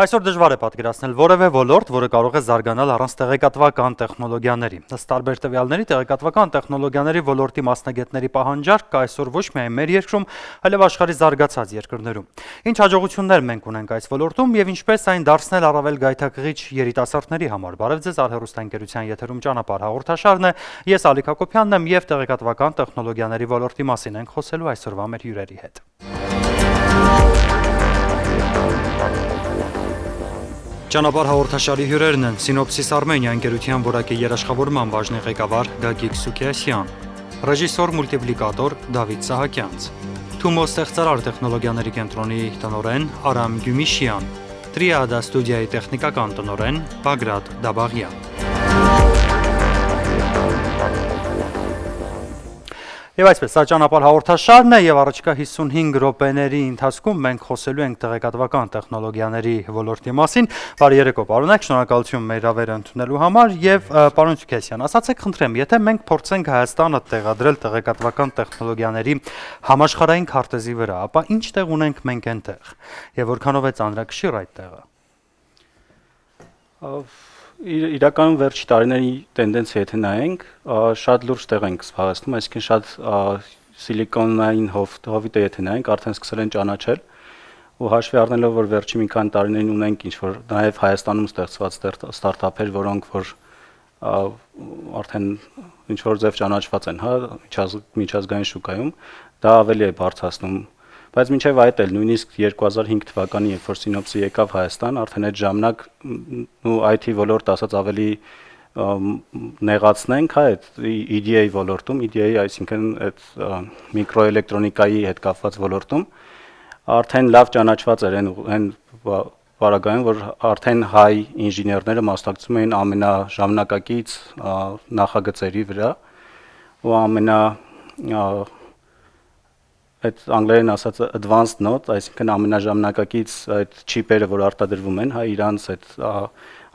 Այսօր դժվար է պատկերացնել որևէ ոլորտ, որը կարող է զարգանալ առանց տեղեկատվական տեխնոլոգիաների։ Ըստ տարբեր տվյալների, տեղեկատվական տեխնոլոգիաների ոլորտի մասնագետների պահանջարկը այսօր ոչ միայն մեր երկրում, այլև աշխարհի զարգացած երկրներում։ Ինչ հաջողություններ մենք ունենք այս ոլորտում եւ ինչպես այն դարձնել առավել գայթակղիչ երիտասարդների համար։ Բարև ձեզ, Արհերոստանգերության եթերում ճանապարհ հաղորդաշարն է։ Ես Ալիկ Հակոբյանն եմ եւ տեղեկատվական տեխնոլոգիաների ոլորտի մասին ենք խոսելու այսօրվա մեր հյուրերի հետ։ Ճանապարհ հաղորդաշարի հյուրերն են Սինոպսիս Armenia ընկերության որակի երաշխավորման բաժնի ղեկավար Գագիկ Սուքիասյան, ռեժիսոր մուլտիպլիկատոր Դավիթ Սահակյանց, Թումո ստեղծարար տեխնոլոգիաների կենտրոնի տնօրեն Արամ Գյումիշյան, Տրիադա ստուդիայի տեխնիկական տնօրեն Բագրատ Դաբաղյան։ Եվ այսպես, սա ճանապարհ հաղորդաշարն է եւ առաջիկա 55 րոպեների ընթացքում մենք խոսելու ենք տեղեկատվական տեխնոլոգիաների ոլորտի մասին։ Բարի երեկո, պարոններ, շնորհակալություն մեր հավերը ընդունելու համար եւ պարոն Սուքիասյան, ասացեք խնդրեմ, եթե մենք փորձենք Հայաստանը տեղադրել տեղեկատվական տեխնոլոգիաների համաշխարհային քարտեզի վրա, ապա ինչ տեղ ունենք մենք այնտեղ եւ որքանով է ծանրակշիռ այդ տեղը։ Իրականում վերջի տարիների տենդենսը եթե նայենք, շատ լուրջ տեղ ենք զբաղեցնում, այսինքն շատ սիլիկոնային հովիտը եթե նայենք, արդեն սկսել են ճանաչել ու հաշվի առնելով, որ վերջի մի քանի տարիներին ունենք ինչ-որ նաև Հայաստանում ստեղծված ստարտափեր, որոնք որ արդեն ինչ-որ ձև ճանաչված են, միջազգային շուկայում, դա ավելի է բարձրացնում։ Բայց մինչև այդ էլ նույնիսկ 2005 թվականի, երբ որ Սինոպսը եկավ Հայաստան, արդեն այդ ժամանակ ու IT ոլորտ ասած ավելի նեղացնենք, այդ EDA ոլորտում, EDA, այսինքն այդ միկրոէլեկտրոնիկայի հետ կապված ոլորտում, արդեն լավ ճանաչված էր այն բaragայում, որ արդեն հայ ինժեներները մասնակցում էին ամենաժամանակակից նախագծերի վրա ու այդ անգլերեն ասած advanced node, այսինքն ամենաժամանակակից այդ չիպերը, որ արտադրվում են, իրանց այդ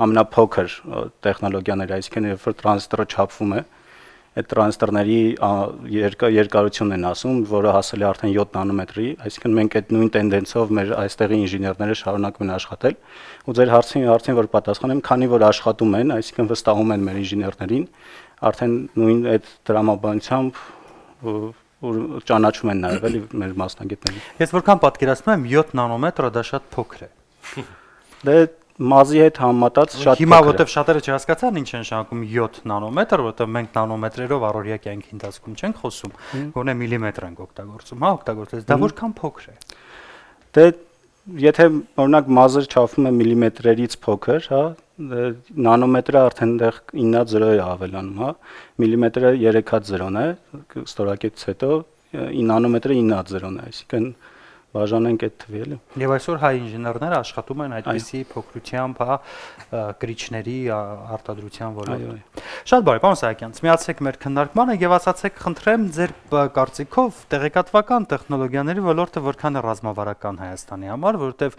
ամենափոքր տեխնոլոգիաները, այսինքն երբ որ տրանզիստորը չափվում է, այդ տրանզիստորների երկարությունն են ասում, որը հասել է արդեն 7 նանոմետրի, այսինքն մենք այդ նույն տենդենսով մեր այստեղի ինժեներները շարունակում են աշխատել, ու ձեր հարցին որ պատասխանեմ, քանի որ աշխատում են, այսինքն վստահում են մեր ինժեներներին, արդեն նույն այդ դրամաբանությամբ ճանաչում են նաև էլի մեր մասնագետներին։ Ես որքան պատկերացնում եմ 7 նանոմետրը դա շատ փոքր է։ Դե մազի հետ համեմատած շատ փոքր է։ Հիմա որտեվ շատերը չհասկացան ինչ են նշանակում 7 նանոմետր, որտեվ մենք նանոմետրերով առօրյա կյանքի ընթացքում չենք խոսում, գոնե միլիմետր ենք օգտագործում, օգտագործես, դա որքան փոքր է։ Դե եթե օրինակ մազը չափվում է միլիմետրերից փոքր, նանոմետրը արդեն դեռ 9.0 է ավելանում, միլիմետրը 3.0 է, ստորակետից հետո նանոմետրը 9.0 է, այսինքն բաժանենք այդ թվի էլի։ Եվ այսօր հայ ինժեներները աշխատում են այդպիսի փոքրությամբ կրիչների արտադրության ոլորտում։ Շատ բարի, պարոն Սահակյանց, միացեք մեր քննարկմանը եւ ասացեք, խնդրեմ, ձեր կարծիքով տեղեկատվական տեխնոլոգիաների ոլորտը որքան է ռազմավարական Հայաստանի համար, որովհետեւ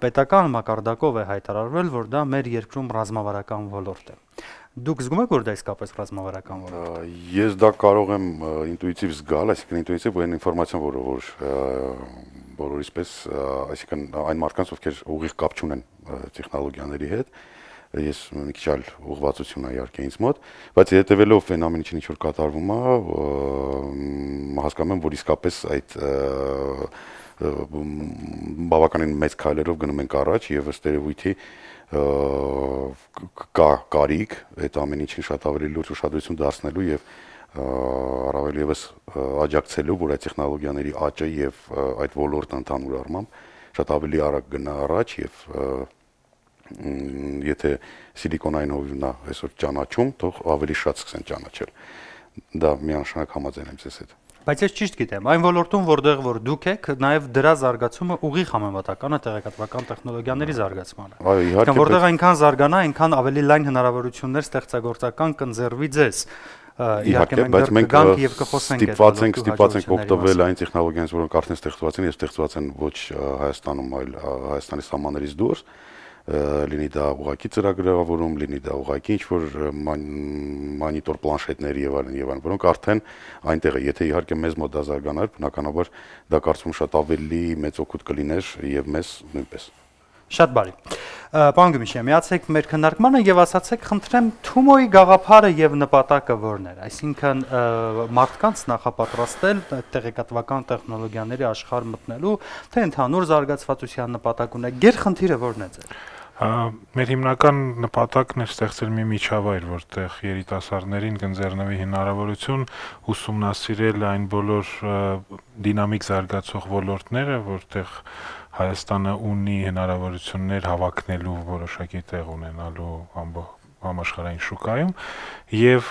պետական մակարդակով է հայտարարվել, որ դա մեր երկրում ռազմավարական ոլորտ է։ Դուք զգում եք, որ դա իսկապես ռազմավարական ոլորտ է։ Ես դա կարող եմ ինտուիտիվ զգալ, այսինքն ինտուիտիվ այն ինֆորմացիան, որ բոլորիս պես, այսինքն այն մարդկանց, ովքեր ուղիղ կապ չունեն տեխնոլոգիաների հետ, ես մի քիչ այլ ուղղվածություն է իհարկե ինձ մոտ, բայց հետևելով այն ամեն ինչին, ինչ որ կատարվում է, հասկանում եմ, որ իսկապես այդ բավականին մեծ քայլերով գնում ենք առաջ եւ ըստ երևույթի կա կարիք այդ ամեն ինչին շատ ավելի լուրջ ուշադրություն դարձնելու եւ առավել եւս աջակցելու, որ այդ տեխնոլոգիաների աճը եւ այդ ոլորտը ընդհանուր առմամբ շատ ավելի արագ գնա առաջ եւ եթե սիլիկոնային հովիվն է այսօր ճանաչում, թող ավելի շատ սկսեն ճանաչել։ Դա միանշանակ համաձայն եմ ձեզ հետ։ Բայց ես ճիշտ գիտեմ, այն ոլորտում, որտեղ որ դուք եք, նաև դրա զարգացումը ուղիղ համեմատական է տեղեկատվական տեխնոլոգիաների զարգացմանը։ Այո, իհարկե։ Որտեղ այնքան զարգանա, այնքան ավելի լայն հնարավորություններ ստեղծագործական կընձեռվի ձեզ։ Իհարկե, բայց մենք ստիպված ենք օգտվել այն տեխնոլոգիաներից, որոնք արդեն ստեղծված են եւ ստեղծված են ոչ Հայաստանում, այլ Հայաստանի սահմաններից դուրս, լինի դա ուղղակի ծրագրավորում, լինի դա ուղղակի ինչ-որ մոնիտոր պլանշետներ եւ այլն, որոնք արդեն այնտեղ է, եթե իհարկե մեզ մոտ դա զարգանար, բնականաբար դա կարծում շատ ավելի մեծ օգուտ կլիներ եւ մեզ նույնպես։ Շատ բարի։ Պարոն Գումիշյան, միացեք մեր քննարկմանը եւ ասացեք, խնդրեմ, Թումոյի գաղափարը եւ նպատակը որն էր, այսինքն մարդկանց նախապատրաստել տեղեկատվական տեխնոլոգիաների աշխարհ մտնելու, թե ընդհանուր զարգացվածության նպատակ ունեք, գերխնդիրը որն է ձեր։ Մեր հիմնական նպատակն է ստեղծել մի միջավայր, որտեղ երիտասարդներին կընձեռնվի հնարավորություն ուսումնասիրել այն բոլոր դինամիկ զարգացող ոլորտները, որտեղ Հայաստանը ունի հնարավորություններ հավակնելու որոշակի տեղ ունենալու համաշխարհային շուկայում եւ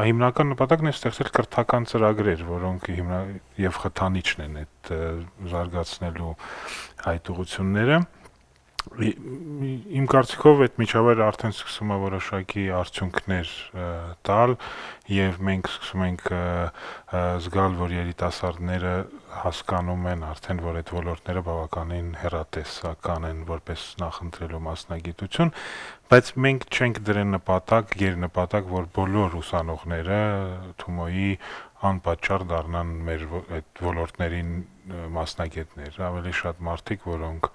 հիմնական նպատակն է ստեղծել կրթական ծրագրեր, որոնք եւ խթանիչն են այդ զարգացնելու հայտուղությունները։ Իմ կարծիքով այդ միջավայրը արդեն սկսում է որոշակի արդյունքներ տալ եւ մենք սկսում ենք զգալ, որ երիտասարդները հասկանում են արդեն, որ այդ ոլորտները բավականին հեռատեսական են որպես նախընտրելու մասնագիտություն, բայց մենք չենք դրել նպատակ, գերնպատակ, որ բոլոր ուսանողները Թումոյի անպատճառ դառնան մեր այդ ոլորտներին մասնագետներ, ավելի շատ մարդիկ, որոնք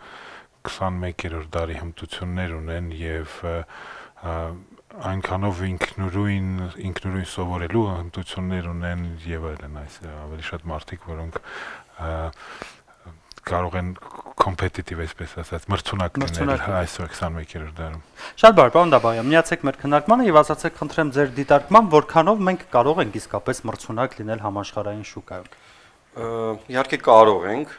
21-րդ դարի հմտություններ ունեն եւ այնքանով ինքնուրույն սովորելու հմտություններ ունեն եւ այլն, ավելի շատ մարդիկ, որոնք կարող են competitive, այսպես ասած, մրցունակ լինել այսօր 21-րդ դարում։ Շատ բարի, պարոն Դաբաղյան, միացեք մեր քննարկմանը եւ ասացեք, խնդրեմ ձեր դիտարկմամբ, որքանով մենք կարող ենք իսկապես մրցունակ լինել համաշխարհային շուկայում։ Իհարկե կարող ենք,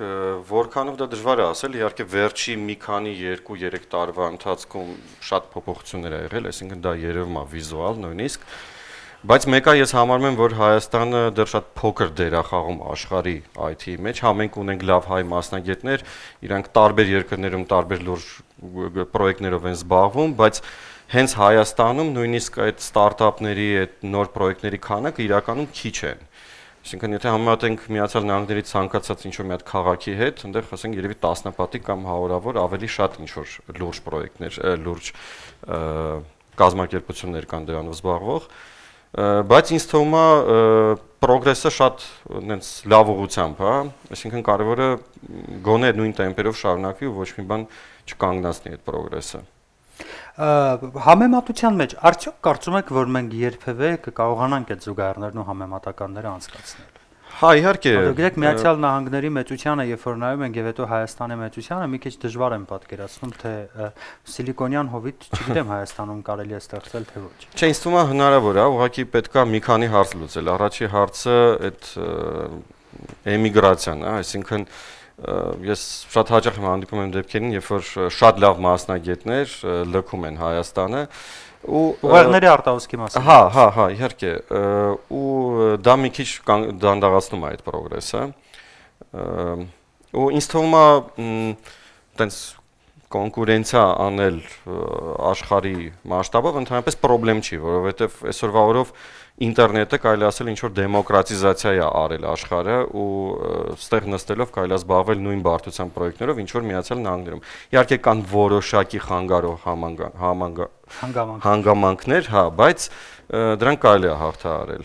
որքանով դա դժվար է ասել, իհարկե վերջի մի քանի 2-3 տարվա ընթացքում շատ փոփոխություններ ա եղել, այսինքն դա երևում է վիզուալ նույնիսկ, բայց մեկը ես համարում եմ, որ Հայաստանը դեռ շատ փոքր դեր ա խաղում աշխարհի IT-ի մեջ, հա մենք ունենք լավ հայ մասնագետներ, իրանք տարբեր երկրներում տարբեր լուրջ պրոյեկտներով են զբաղվում, բայց հենց Հայաստանում նույնիսկ այդ ստարտափների, այդ նոր պրոյեկտների քանակը իրականում քիչ են։ Այսինքն եթե համեմատենք Միացյալ Նահանգների ցանկացած ինչ-որ մի հատ քաղաքի հետ, այնտեղ ասենք երևի տասնապատիկ կամ հարյուրավոր ավելի շատ ինչ-որ լուրջ պրոյեկտներ, լուրջ կազմակերպություններ կան դրանով զբաղվող, բայց ինձ թվում է պրոգրեսը շատ այնց լավ ուղղությամբ, հա, այսինքն կարևորը գոնե նույն տեմպերով շարունակվի ու ոչ մի բան չկանգնացնի այդ պրոգրեսը։ Համեմատության մեջ արդյոք կարծում եք, որ մենք երբևէ կկարողանանք այդ զուգահեռներն ու համեմատականները անցկացնել։ Հա, իհարկե։ Գիտեք, Միացյալ Նահանգների մեծությանը, երբ որ նայում ենք եւ հետո Հայաստանի մեծությանը, մի քիչ դժվար եմ պատկերացնում, թե սիլիկոնյան հովիտ, չգիտեմ, Հայաստանում կարելի է ստեղծել, թե ոչ։ Չէ, ինձ թվում է հնարավոր է, ուղղակի պետքա մի քանի հարց լուծել։ Առաջի հարցը այդ էմիգրացիան է, այսինքն ես շատ հաճախ եմ հանդիպում եմ դեպքերին, երբ որ շատ լավ մասնագետներ լքում են Հայաստանը ու ուղեղների արտահոսքի մասին։ Հա, իհարկե, ու դա մի քիչ դանդաղացնում է այդ պրոգրեսը։ Ու ինձ թվում է տենց կոնկուրենցիա անել աշխարհի մասշտաբով ընդհանրապես խնդրեմ չի, որովհետև այսօրվա օրով ինտերնետը կարելի ասել ինչ որ դեմոկրատիզացիա է արել աշխարհը ու ստեղ նստելով կարելի է զբաղվել նույն բարդության պրոյեկտներով ինչ որ Միացյալ Նահանգներում։ Իհարկե կան որոշակի խանգարող հանգամանքներ, հա, բայց դրանք կարելի է հաղթահարել։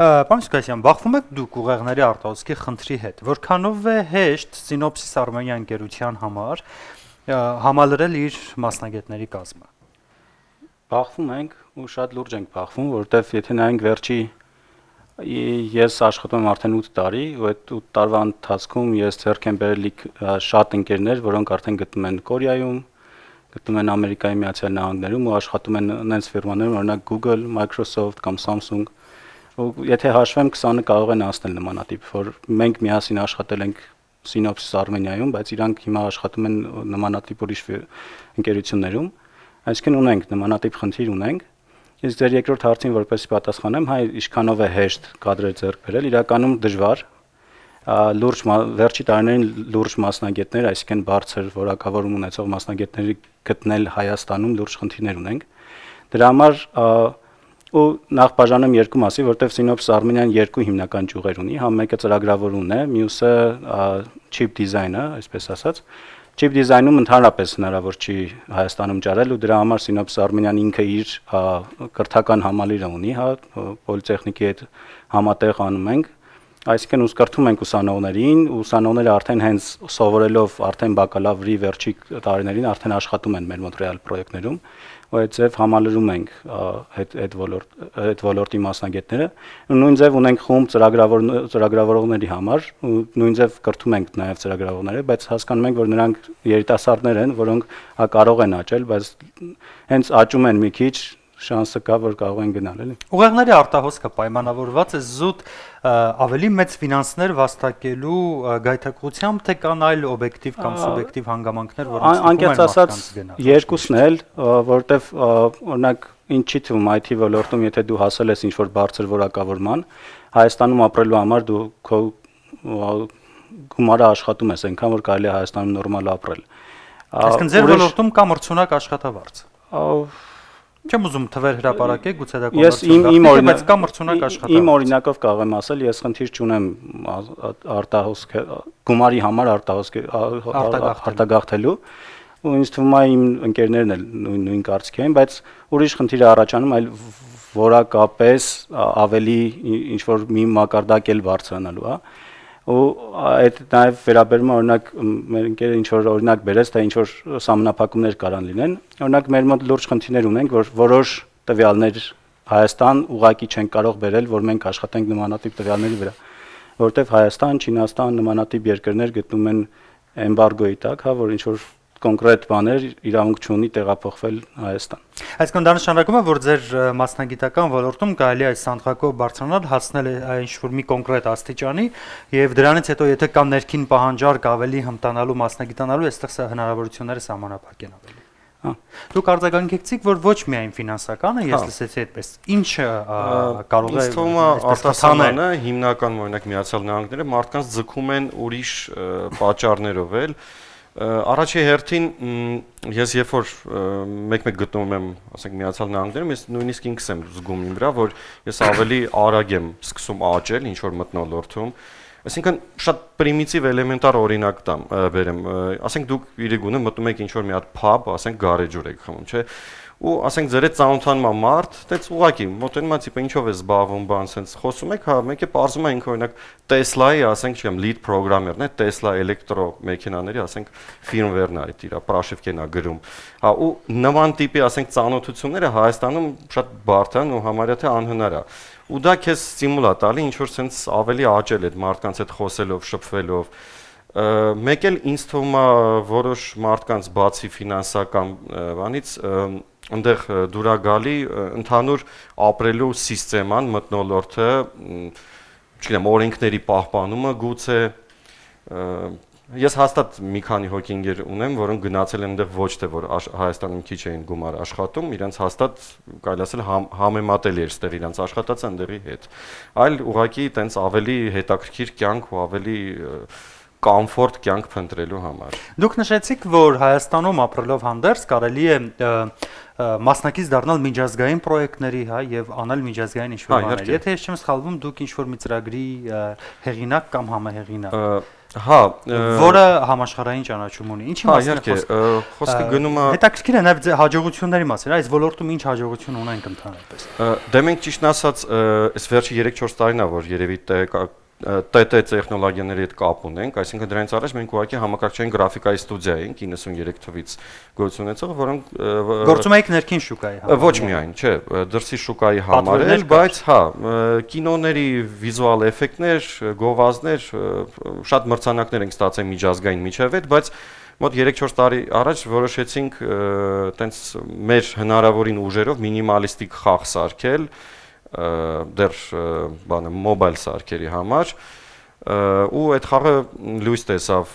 Պարոն Սուկասյան, բախվում եք դուք ուղեղների արտահոսքի խնդրի հետ, որքանով է հեշտ Սինոպսիս Արմենիա ընկերության համար համալրել իր մասնագետների կազմը։ Բախվում ենք ու շատ լուրջ ենք բախվում, որովհետև եթե նայենք վերջի ես աշխատում եմ արդեն 8 տարի, ու այդ 8 տարվա ընթացքում ես ձեռք եմ բերել շատ ընկերներ, որոնք արդեն գտնվում են Կորեայում, գտնվում են Ամերիկայի Միացյալ Նահանգներում ու աշխատում են այնց ֆիրմաներում, օրինակ Google, Microsoft կամ Samsung։ Ու եթե հաշվեմ 20-ը կարող են անցնել նմանատիպ, որ մենք միասին աշխատել ենք Սինոպսիս Արմենիայում, բայց իրանք հիմա աշխատում են նմանատիպ ուրիշ ընկերություններում, այսինքն ունենք նմանատիպ խնդիր ունենք։ Իսկ ձեր երկրորդ հարցին որպես պատասխանեմ, հայ ինչքանով է հեշտ կադրեր ձեռք բերել, իրականում դժվար, լուրջ վերջի տարիներին լուրջ մասնագետներ, այսինքն բարձր որակավորում ունեցող մասնագետների գտնել Հայաստանում լուրջ խնդիրներ ունենք։ Դրա համար ու նախ բաժանում երկու մասի, որտեղ Սինոպսիս Արմենիան երկու հիմնական ճյուղեր ունի, հա մեկը ծրագրավորումն է, մյուսը chip design-ը, այսպես ասած։ Chip design-ում ընդհանրապես հնարավոր չի Հայաստանում ճարել ու դրա համար Սինոպսիս Արմենիան ինքը իր կրթական համալիրը ունի, հա, պոլիտեխնիկի հետ համատեղ անում ենք Այսինքն ուս կրթում ենք ուսանողներին, ուսանողները արդեն հենց սովորելով արդեն բակալավրի վերջի տարիներին արդեն աշխատում են մեր մոտ ռեալ պրոյեկտներում, ու այդ ձև համալրում ենք այդ ոլորտի մասնագետները, ու նույն ձև ունենք խումբ ծրագրավորողների համար, ու նույն ձև կրթում ենք նաև ծրագրավորողները, բայց հասկանում ենք, որ նրանք երիտասարդներ են, որոնք կարող են աճել, բայց հենց աճում են մի քիչ շանսը կա, որ կարող են գնալ, էլի։ Ուղեղների արտահոսքը պայմանավորված է զուտ ավելի մեծ ֆինանսներ վաստակելու գայթակղությամբ, թե կան այլ օբյեկտիվ կամ սուբյեկտիվ հանգամանքներ, որոնք անկեղծ ասած երկուսն էլ, որտեվ օրինակ ինչի թվում IT ոլորտում, եթե դու հասել ես ինչ-որ բարձր որակավորման, Հայաստանում ապրելու համար դու քո գումարը աշխատում ես, այնքան որ կարելի է Հայաստանում նորմալ ապրել։ Այսինքն ձեր ոլորտում կա մրցունակ աշխատավարձ։ Չեմ ուզում թվեր հրապարակել, գուցե դա կոմերցիոն, բայց կա մրցունակ աշխատավարձ։ Իմ օրինակով կարող եմ ասել, ես խնդիր չունեմ արտահոսք գումարի համար արտագաղթելու, ու ինձ թվում է իմ ընկերներն էլ նույն կարծիքի են, բայց ուրիշ խնդիր է առաջանում, այլ որակապես ավելի ինչ որ մի մակարդակ էլ բարձրանալու, հա։ Ու այդ նաև վերաբերում է օրինակ մեր ընկերը ինչ որ օրինակ բերեց, թե ինչ որ սահմանափակումներ կարան լինեն։ Օրինակ մեր մոտ լուրջ խնդիրներ ունենք, որ որոշ տվյալներ Հայաստան ուղակի չեն կարող բերել, որ մենք աշխատենք նմանատիպ տվյալների վրա, որովհետև Հայաստան, Չինաստան նմանատիպ երկրներ գտնվում են էմբարգոյի տակ, հա, որ ինչ որ կոնկրետ բաներ իրավունք չունի տեղափոխվել Հայաստան։ Այսինքն դա նշանակում է, որ ձեր մասնագիտական ոլորտում կարելի է այս սանդղակով բարձրանալ, հասնել ինչ-որ մի կոնկրետ աստիճանի, եւ դրանից հետո եթե կա ներքին պահանջարկ ավելի հմտանալու, մասնագիտանալու, այստեղ սա հնարավորությունները սահմանափակ են ավելի։ Հա։ Դուք արձագանքեցիք, որ ոչ միայն ֆինանսականը, ես լսեցի այդպես։ Ինչը կարող է արտասահմանը հիմնական օրինակ Միացյալ Նահանգները մարդկանց ձգում են ուրիշ պատճառներով էլ Առաջի հերթին ես երբ որ մեկ-մեկ գտնվում եմ, ասենք Միացյալ Նահանգներում, ես նույնիսկ ինքս եմ զգում իմ վրա, որ ես ավելի արագ եմ սկսում աճել ինչ որ մթնոլորտում, այսինքն շատ պրիմիտիվ էլեմենտար օրինակ տամ բերեմ, ասենք դուք իրիկունը մտնում եք ինչ որ մի հատ pub, ասենք գարեջուր եք խմում, չէ՞, ու ասենք ձեր հետ ծանոթանման մարդ, դից ուղակի մոտենում է, տիպը ինչով է զբաղվում, բան, sense խոսում եք, հա, մեկը բարձում է ինքը օրինակ Tesla-ի, ասենք, չեմ, lead programmer-ն է, Tesla էլեկտրո մեքենաների, ասենք, firmware-ն է իր պրաշիվկեն է գրում։ Հա, ու նման տիպի, ասենք, ծանոթությունները Հայաստանում շատ բարդ են ու համարյա թե անհնար է։ Ու դա քեզ ստիմուլ է տալի ինչ որ sense ավելի աճել այդ մարդկանց հետ խոսելով, շփվելով։ Մեկ էլ ինձ թվում է որոշ մարդկանց բացի ֆինանսական բանից այնտեղ դուրա գալի ընդհանուր ապրելու համակարգան մթնոլորտը, չգիտեմ, օրենքների պահպանումը գուցե ես հաստատ մի քանի հոգի ինգեր ունեմ, որոնք գնացել են այնտեղ ոչ թե որ Հայաստանում քիչ էին գումար աշխատում, իրենց հաստատ կարելի ասել համեմատել էր այստեղ իրենց աշխատած այնտեղի հետ։ Այլ ուղղակի տենց ավելի հետաքրքիր կյանք ու ավելի կոմֆորտ կյանք փնտրելու համար։ Դուք նշեցիք, որ Հայաստանում ապրելով հանդերձ կարելի է մասնակից դառնալ միջազգային պրոյեկտների, հա, եւ անել միջազգային ինչ-որ բաներ։ Եթե ես չեմ սխալվում, դուք ինչ-որ մի ծրագրի հեղինակ կամ համահեղինակ։ Հա, որը համաշխարհային ճանաչում ունի։ Ինչի մասին է խոսքը։ Խոսքը գնում է հետաքրքիր է նաեւ հաջողությունների մասին, այս ոլորտում ինչ հաջողություն ունենք ընդհանրապես։ Դե մենք ճիշտ ասած, այս վերջի 3-4 տարին է, որ երևի TT տեխնոլոգիաների հետ կապ ունենք, այսինքն դրանից առաջ մենք ուղղակի համակարգչային գրաֆիկայի ստուդիա էինք 93 թվից գոյություն ունեցող, որոնք գործում եք ներքին շուկայի համար։ Ոչ միայն, չէ, դրսի շուկայի համար էլ, բայց հա, կինոների վիզուալ էֆեկտներ, գովազդներ, շատ մրցանակներ ենք ստացել միջազգային միջև հետ, բայց մոտ 3-4 տարի առաջ որոշեցինք տենց մեր հնարավորին ուժերով մինիմալիստիկ խաղ սարքել դեռ բանը մոբայլ սարքերի համար ու այդ խաղը լույս տեսավ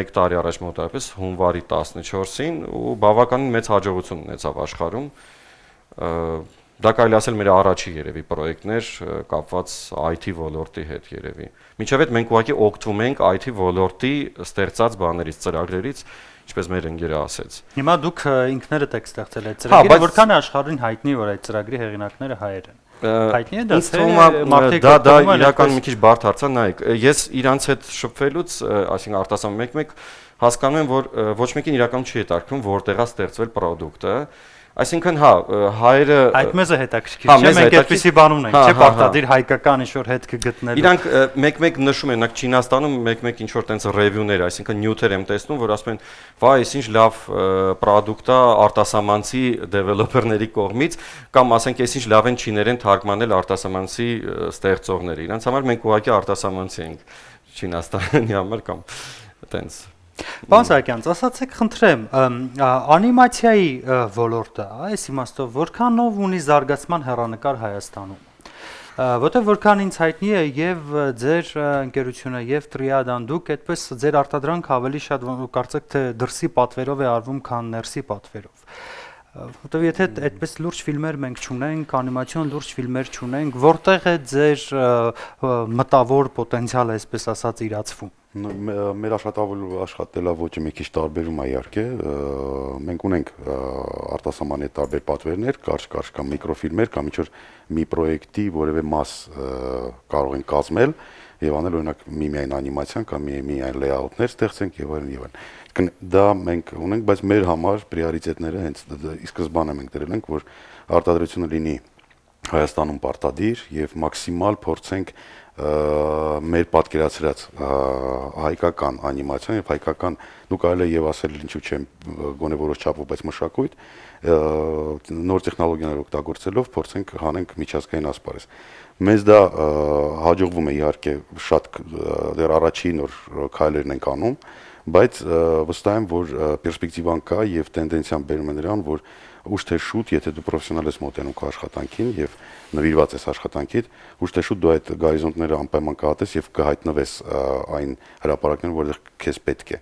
1 տարի առաջ մոտավորապես հունվարի 14-ին ու բավականին մեծ հաջողություն ունեցավ աշխարհում դա կարելի ասել մեր առաջի երևի պրոյեկտներ կապված IT ոլորտի հետ երևի մինչև այդ մենք ուղղակի օգտվում ենք IT ոլորտի ստեղծած բաներից ծրագրերից ինչպես մեր ընկերը ասեց հիմա դուք ինքներդ եք ստեղծել այդ ծրագիրը որքան է աշխարհին հայտնի որ այդ ծրագրի հեղինակները հայեր են հայտնի է դա իրական մի քիչ բարդ հարց է նայեք ես իրանց հետ շփվելուց այսինքն արտասահման մեկ-մեկ հասկանում եմ որ ոչ մեկին իրականում չի հետաքրքրում որտեղ է ստեղծվել product-ը Այսինքն հա, հայերը Այդ մեզ է հետաքրքիր, Հա, չէ՞, մեզ մենք է այդպեսի բան ունենք, չէ՞, պարտադիր հայկական ինչ-որ հետքը գտնելու։ Իրանք մեկ-մեկ նշում են, նակ Չինաստանում մեկ-մեկ ինչ որ տենց ռևյուներ, այսինքն նյութեր եմ տեսնում, որ ասում են, վայ, այս ինչ լավ պրոդուկտ է արտասահմանցի դեվելոպերների կողմից, կամ ասենք, այս ինչ լավ են չիներեն թարգմանել արտասահմանցի ստեղծողները։ Իրանց համար մենք ուղղակի արտասահմանցի ենք Չինաստանի համար կամ տենց։ Պարոն Սահակյան, ասացեք, խնդրեմ, անիմացիայի ոլորտը, այս իմաստով որքանով ունի զարգացման հեռանկար Հայաստանում։ Որտեղ որքան ինձ հայտնի է եւ ձեր ընկերությունը եւ Տրիադան դուք այդպես ձեր արտադրանք ավելի շատ կարծեք թե դրսի պատվերով է արվում, քան ներսի պատվերով։ Որտեղ եթե այդպես լուրջ ֆիլմեր մենք չունենք, անիմացիոն լուրջ ֆիլմեր չունենք, որտեղ է ձեր մտավոր պոտենցիալը, այսպես ասած, իրացվում։ Մեր աշխատելավոճը մի քիչ տարբերում է իհարկե, մենք ունենք արտասահմանի տարբեր պատվերներ, կարճ կամ միկրոֆիլմեր կամ ինչ-որ մի պրոյեկտի որևէ մաս կարող ենք կազմել եւ անել օրինակ միայն անիմացիան կամ միայն լեյաուտներ ստեղծենք եւ այլն եւ այլն։ Դա մենք ունենք, բայց մեր համար պրիորիտետները հենց ի սկզբանե մենք դրել ենք, որ արտադրությունը լինի Հայաստանում պարտադիր եւ մաքսիմալ փորձենք մեր պատկերացրած հայկական անիմացիան եւ հայկական դու կարելի է եւ ասել ինչու՞ չեմ գոնե որոշ չափով բայց մշակույթ նոր տեխնոլոգիաներ օգտագործելով փորձենք հանենք միջազգային ասպարեզ մեզ դա հաջողվում է իհարկե շատ դեռ առաջին նոր քայլերն ենք անում բայց վստահ եմ որ պերսպեկտիվան կա եւ տենդենցիան բերում է նրան որ ուշ թե շուտ, եթե դու պրոֆեսիոնալ ես մոտենում քո աշխատանքին եւ նվիրված ես աշխատանքիդ, ուշ թե շուտ դու այդ գորիզոնտները անպայման կհատես եւ կհայտնվես այն հրապարակներում, որտեղ քեզ պետք է։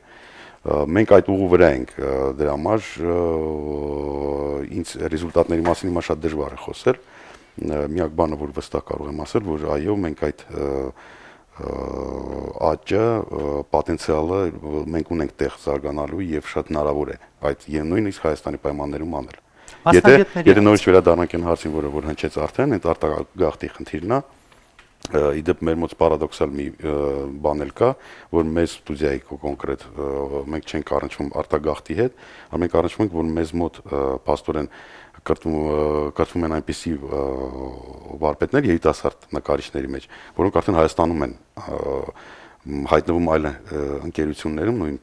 Մենք այդ ուղու վրա ենք, դրա համար ինձ ռեզուլտատների մասին հիմա շատ դժվար է խոսել։ Միակ բանը, որ վստահ կարող եմ ասել, որ այո, մենք այդ աճը, պոտենցիալը մենք ունենք տեղ զարգանալու եւ շատ հնարավոր է այդ եւ նույնիսկ Հայաստանի պայմաններում անել։ Եթե նորից վերադառնանք այն հարցին, որը հնչեց արդեն, այդ արտագաղթի խնդիրն է, իդեպ մեր մոտ պարադոքսալ մի բան էլ կա, որ մեզ ստուդիայի կոնկրետ մենք չենք առնչվում արտագաղթի հետ, այլ մենք առնչվում ենք, որ մեզ մոտ փաստորեն կրթվում են այնպիսի վարպետներ երիտասարդ նկարիչների մեջ, որոնք արդեն Հայաստանում են հայտնվում այլ ընկերություններում, նույն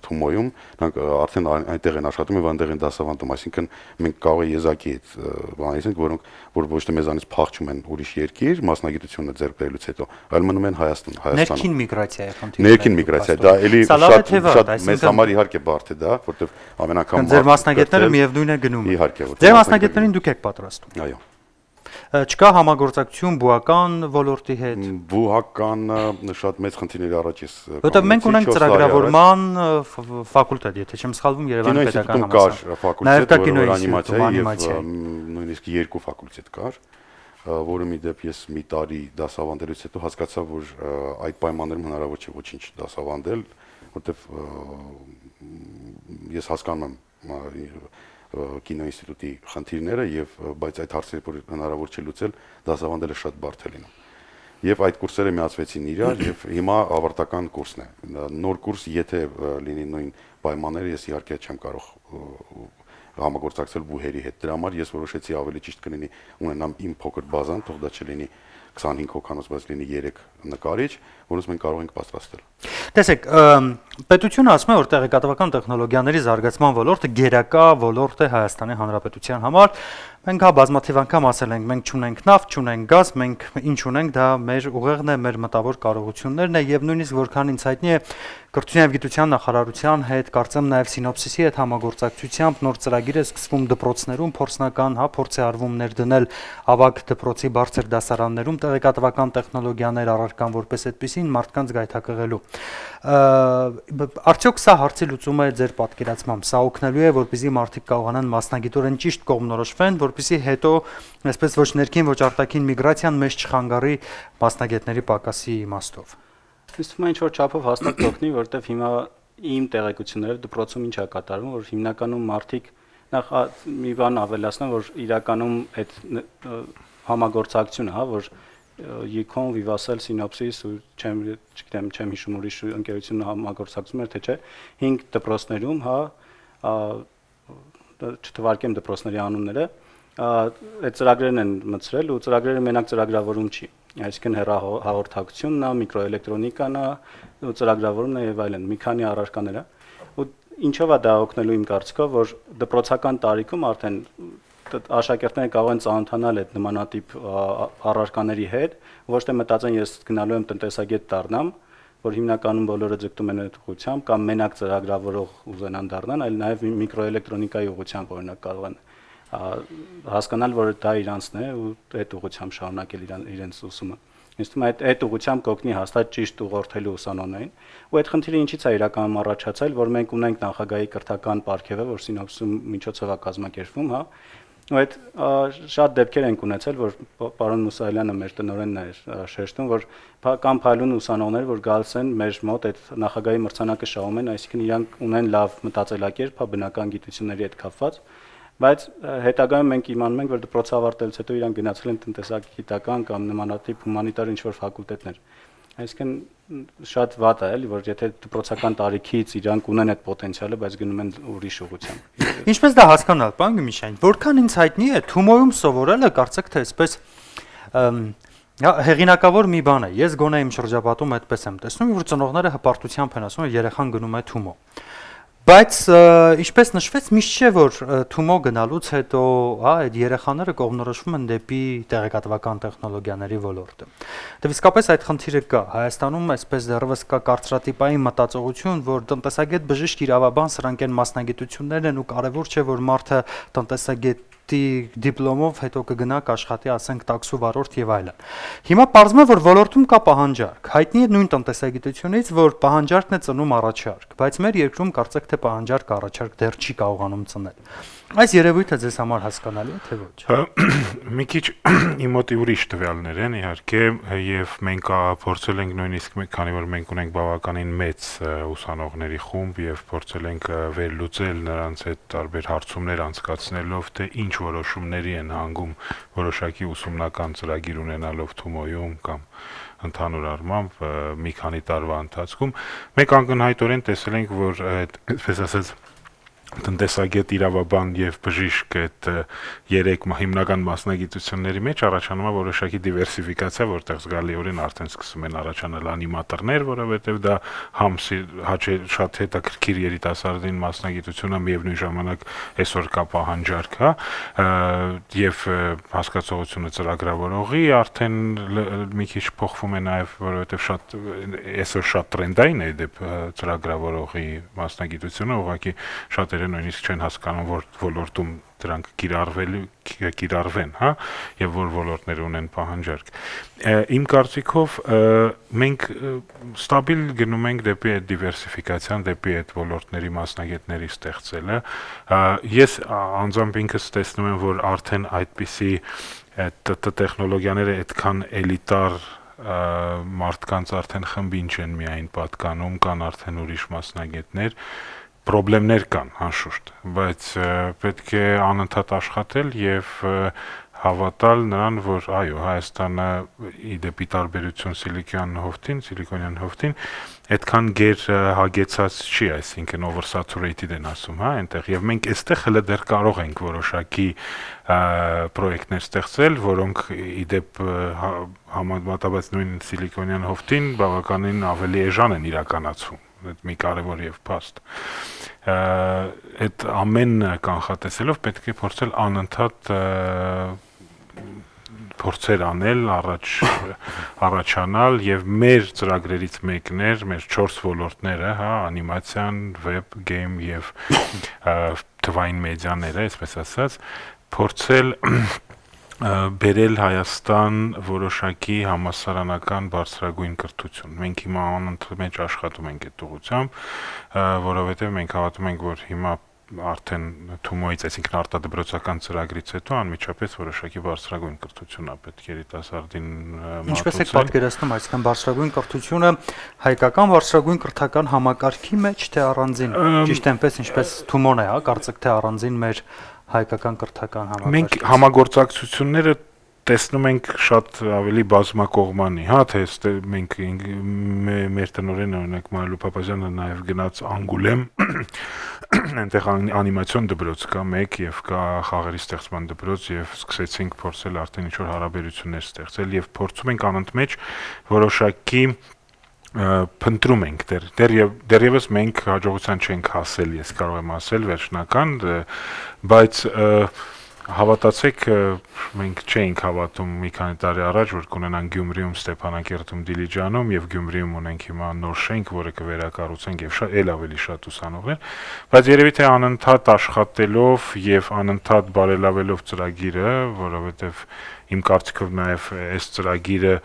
Թումոյում, նրանք արդեն այնտեղ են աշխատում եւ այնտեղ են դասավանդում, այսինքն մենք կարող է եզակի այդ բաներից ենք, որ ոչ թե մեզանից փախչում են ուրիշ երկիր, մասնագիտությունը ձեռք բերելուց հետո, այլ մնում են Հայաստանում։ Ներքին միգրացիա է խնդիրը։ Ներքին միգրացիա, դա էլի շատ մեծ համար իհարկե բարդ է դա, որտեվ ամեն անգամ ձեր մասնագետները միևնույն է գնում։ Իհարկե, ձեր մասնագետներին դուք եք պատրաստում։ Այո։ Չկա համագործակցություն բուհական ոլորտի հետ։ Բուհական շատ մեծ խնդիրներ առաջ ես։ Որտեղ մենք ունենք ծրագրավորման ֆակուլտետ, եթե չեմ սխալվում, Երևանի Պետական համալսարան։ Նաև կա կինոինստիտուտ, անիմացիա։ Նույնիսկ երկու ֆակուլտետ կար, որը մի դեպ ես մի տարի դասավանդելուց հետո հասկացա, որ այդ պայմաններում հնարավոր չէ ոչինչ դասավանդել, որտեղ ես հասկանում եմ կինոինստիտուտի խնդիրները եւ բայց այդ հարցերը որ հնարավոր չէ լուծել դասավանդելը շատ բարդ է լինում եւ այդ կուրսերը միացվեցին իրար եւ հիմա ավարտական կուրսն է նոր կուրս եթե լինի նույն պայմանները ես իհարկե չեմ կարող համագործակցել բուհերի հետ դրա համար ես որոշեցի ավելի ճիշտ կլինի ունենամ իմ փոքր բազան թող դա չլինի 25 հոգանոց բայց լինի 3 նկարիչ որոնց մենք կարող ենք պատրաստել Տեսեք, պետությունը ասում է, որ տեղեկատվական տեխնոլոգիաների զարգացման ոլորտը գերակա ոլորտ է Հայաստանի Հանրապետության համար։ Մենք հա բազմաթիվ անգամ ասել ենք, մենք չունենք նավթ, չունենք գազ, մենք ինչ ունենք, դա մեր ուղեղն է, մեր մտավոր կարողություններն է եւ նույնիսկ որքան ինձ հայտնի է Կրթության եւ Գիտության նախարարության հետ, կարծեմ նաեւ Սինոպսիսի հետ համագործակցությամբ նոր ծրագիր է սկսվում դպրոցներում փորձնական, հա, փորձ է արվում ներդնել ավագ դպրոցի բարձր դասարաններում տեղեկատվական տեխնոլոգիաներ առարկան որպես այդպեսին մարդկանց գայթակղելու։ Արդյոք սա հարցի լուծումը է ձեր պատկերացմամբ, սա օգնելու է, որպեսզի մարդիկ կարողանան մասնագիտորեն ճիշտ կողմնորոշվեն, որպեսզի հետո, այսպես ոչ ներքին, ոչ արտաքին միգրացիան մեզ չխանգարի մասնագետների պակասի իմաստով։ Ինձ թվում է ինչ որ չափով հաստատ օգնի, որովհետև հիմա իմ տեղեկությունները դպրոցում ինչ է կատարվում, որ հիմնականում մարդիկ նախ մի բան ավելացնեմ, որ իրականում այդ համագործակցությունը, հա, որ Econ, Vivasel, Synopsys ու չգիտեմ, հիշում ուրիշ ընկերություն համագործակցում էր, թե չէ, 5 դպրոցներում, հա, չթվարկեմ դպրոցների անունները, այդ ծրագրերն են մտցրել ու ծրագրերը մենակ ծրագրավորում չի։ Այսինքն հեռահաղորդակցությունն է, միկրոէլեկտրոնիկան է, ու ծրագրավորումն է եւ այլն, մի քանի առարկաներ է։ Ու ինչով է դա օգնելու իմ կարծիքով, որ դպրոցական տարիքում արդեն աշակերտները կարող են ծանոթանալ այդ նմանատիպ առարկաների հետ, ոչ թե մտածեն ես գնալու եմ տնտեսագետ դառնամ, որ հիմնականում բոլորը ձգտում են այդ ուղղությամբ կամ մենակ ծրագրավորող ուզենան դառնան, այլ նաև միկրոէլեկտրոնիկայի ուղղությամբ օրինակ կարող են հասկանալ, որ դա իրանցն է ու այդ ուղղությամբ շարունակել իրենց ուսումը։ Ինձ թվում է այդ ուղղությամբ կօգնի հաստատ ճիշտ ուղղորդելու ուսանողներին, ու այդ խնդիրը ինչից է իրականում առաջացել, որ մենք ունենք նախագահի կրթական պարգևը, որ սինոպսում միջոցով է կազմակերպվում, հա, ու այդ շատ դեպքեր ենք ունեցել, որ պարոն Մուսայելյանը մեր տնօրենն է շեշտում, որ կամ փայլուն ուսանողներ, որ գալիս են մեր մոտ այդ նախագահի մրցանակը շահում են, այսինքն իրանք ունեն լավ մտածելակերպ, բնական գիտությունների հետ կապված, բայց հետագայում մենք իմանում ենք, որ դպրոցը ավարտելուց հետո իրանք գնացել են տնտեսագիտական կամ նմանատիպ հումանիտար ինչ-որ ֆակուլտետներ։ Այսինքն շատ վատ է, էլի, որ եթե դպրոցական տարիքից իրանք ունեն այդ պոտենցիալը, բայց գնում են ուրիշ ուղղությամբ։ Ինչպես դա հասկանալ, պարոն Գումիշյան, որքան ինձ հայտնի է, Թումոյում սովորելը կարծեք թե այսպես հեղինակավոր մի բան է։ Ես գոնե իմ շրջապատում այդպես եմ տեսնում, որ ծնողները հպարտությամբ են ասում, որ երեխան գնում է Թումո։ Բայց ինչպես նշվեց, միշտ չէ որ Թումո գնալուց հետո, հա, այդ երեխաները կողմնորոշվում են դեպի տեղեկատվական տեխնոլոգիաների ոլորտը։ Դե իսկապես այդ խնդիրը կա։ Հայաստանում այսպես դեռևս կա կարծրատիպային մտածողություն, որ տնտեսագետ բժիշկ իրավաբան սրանք են մասնագիտություններն են ու կարևոր չէ որ մարդը տնտեսագետ դիպլոմով հետո կգնա կաշխատի, ասենք, տաքսու վարորդ եւ այլն։ Հիմա պարզվում է, որ ոլորտում կա պահանջարկ։ Հայտնի է նույն տնտեսագիտությունից, որ պահանջարկն է ծնում առաջարկ, բայց մեր երկրում կարծեք թե պահանջարկ առաջարկ դեռ չի կարողանում ծնել։ Այս երևույթը ձեզ համար հասկանալի է թե ոչ։ Մի քիչ իմ մոտ ուրիշ տվյալներ են իհարկե, եւ մենք փորձել ենք նույնիսկ քանի որ մենք ունենք բավականին մեծ ուսանողների խումբ եւ փորձել ենք վերլուծել նրանց այդ տարբեր հարցումներ անցկացնելով, թե ինչ որոշումների են հանգում որոշակի ուսումնական ծրագիր ունենալով Թումոյում կամ ընդհանուր առմամբ մի քանի տարվա ընթացքում մենք ակնհայտորեն տեսել ենք, որ այսպես ասած տնտեսագետ, իրավաբան եւ բժիշկ այդ երեք հիմնական մասնագիտությունների մեջ առաջանում է որոշակի դիվերսիֆիկացիա, որտեղ զգալիորեն արդեն սկսում են առաջանալ անիմատորներ, որովհետեւ դա շատ հետաքրքիր երիտասարդին մասնագիտություն է, միևնույն ժամանակ այսօր կա պահանջարկ, հա, եւ հասկացողությունը ծրագրավորողի արդեն մի քիչ փոխվում է նաեւ, որովհետեւ այսօր շատ տրենդային է դեպ ծրագրավորողի մասնագիտությունը, ուղղակի շատ նույնիսկ չեն հասկանում, որ ոլորտում դրանք կիրառվեն, հա, եւ որ ոլորտներ ունեն պահանջարկ։ Իմ կարծիքով մենք ստաբիլ գնում ենք դեպի այդ դիվերսիֆիկացիան, դեպի այդ ոլորտների մասնագետների ստեղծելը։ Ես անձամբ ինքս տեսնում եմ, որ արդեն այդպիսի տեխնոլոգիաները այդքան էլիտար մարդկանց արդեն խմբին չեն միայն պատկանում, կան արդեն ուրիշ մասնագետներ, պրոբլեմներ կան, անշուշտ, բայց պետք է անընդհատ աշխատել եւ հավատալ նրան, որ այո, Հայաստանը իդեպի տարբերություն Սիլիկոնյան հովտին, այդքան գեր հագեցած չի, այսինքն oversaturated են ասում, հա, այնտեղ եւ մենք այստեղ հələ դեռ կարող ենք որոշակի պրոյեկտներ ստեղծել, որոնք իդեպ համեմատաբար նույն Սիլիկոնյան հովտին բավականին ավելի էժան են իրականացվում։ Այդ մի կարևոր եւ փաստ։ Այդ ամենը կանխատեսելով պետք է փորձել անընդհատ փորձեր անել, առաջանալ եւ մեր ծրագրերից մեկն էր, մեր 4 ոլորտները, հա, անիմացիան, վեբ, գեյմ եւ թվային մեդիաները, այսպես ասած, փորձել բերել Հայաստան որոշակի համասարանական բարձրագույն կրթություն։ Մենք հիմա անընդմեջ աշխատում ենք այդ ուղղությամբ, որովհետև մենք հավատում ենք, որ հիմա արդեն Թումոյից, այսինքն արտադրոցական ծրագրից հետո անմիջապես որոշակի բարձրագույն կրթություն է պետք երիտասարդին մատուցել։ Ինչպես եք պատկերացնում, այսինքն բարձրագույն կրթությունը հայկական բարձրագույն կրթական համակարգի մեջ թե առանձին, ճիշտ այնպես ինչպես Թումոն է, հա, կարծեք թե առանձին մեր հայկական կրթական համակարգ։ Մենք համագործակցությունները տեսնում ենք շատ ավելի բազմակողմանի, հա, թե մենք մեր տնօրենը օրինակ Մարալու Փափազյանը նաև գնաց Անգուլեմ, այնտեղ անիմացիոն դպրոց կա մեկ եւ կա խաղերի ստեղծման դպրոց եւ սկսեցինք փորձել արդեն ինչ-որ հարաբերություններ ստեղծել եւ փորձում ենք անընդմեջ որոշակի փնտրում ենք դեռևս մենք հաջողության չենք հասել, ես կարող եմ ասել վերջնական, բայց հավատացեք, մենք չէինք հավատում մի քանի տարի առաջ, որ կունենանք Գյումրիում, Ստեփանակերտում, Դիլիջանում եւ Գյումրիում ունենք հիմա նոր շենք, որը կվերակառուցենք եւ էլ ավելի շատ ուսանողներ, բայց երևի թե անընդհատ աշխատելով եւ անընդհատ բարելավելով ծրագիրը, որովհետեւ իմ կարծիքով նաեւ այս ծրագիրը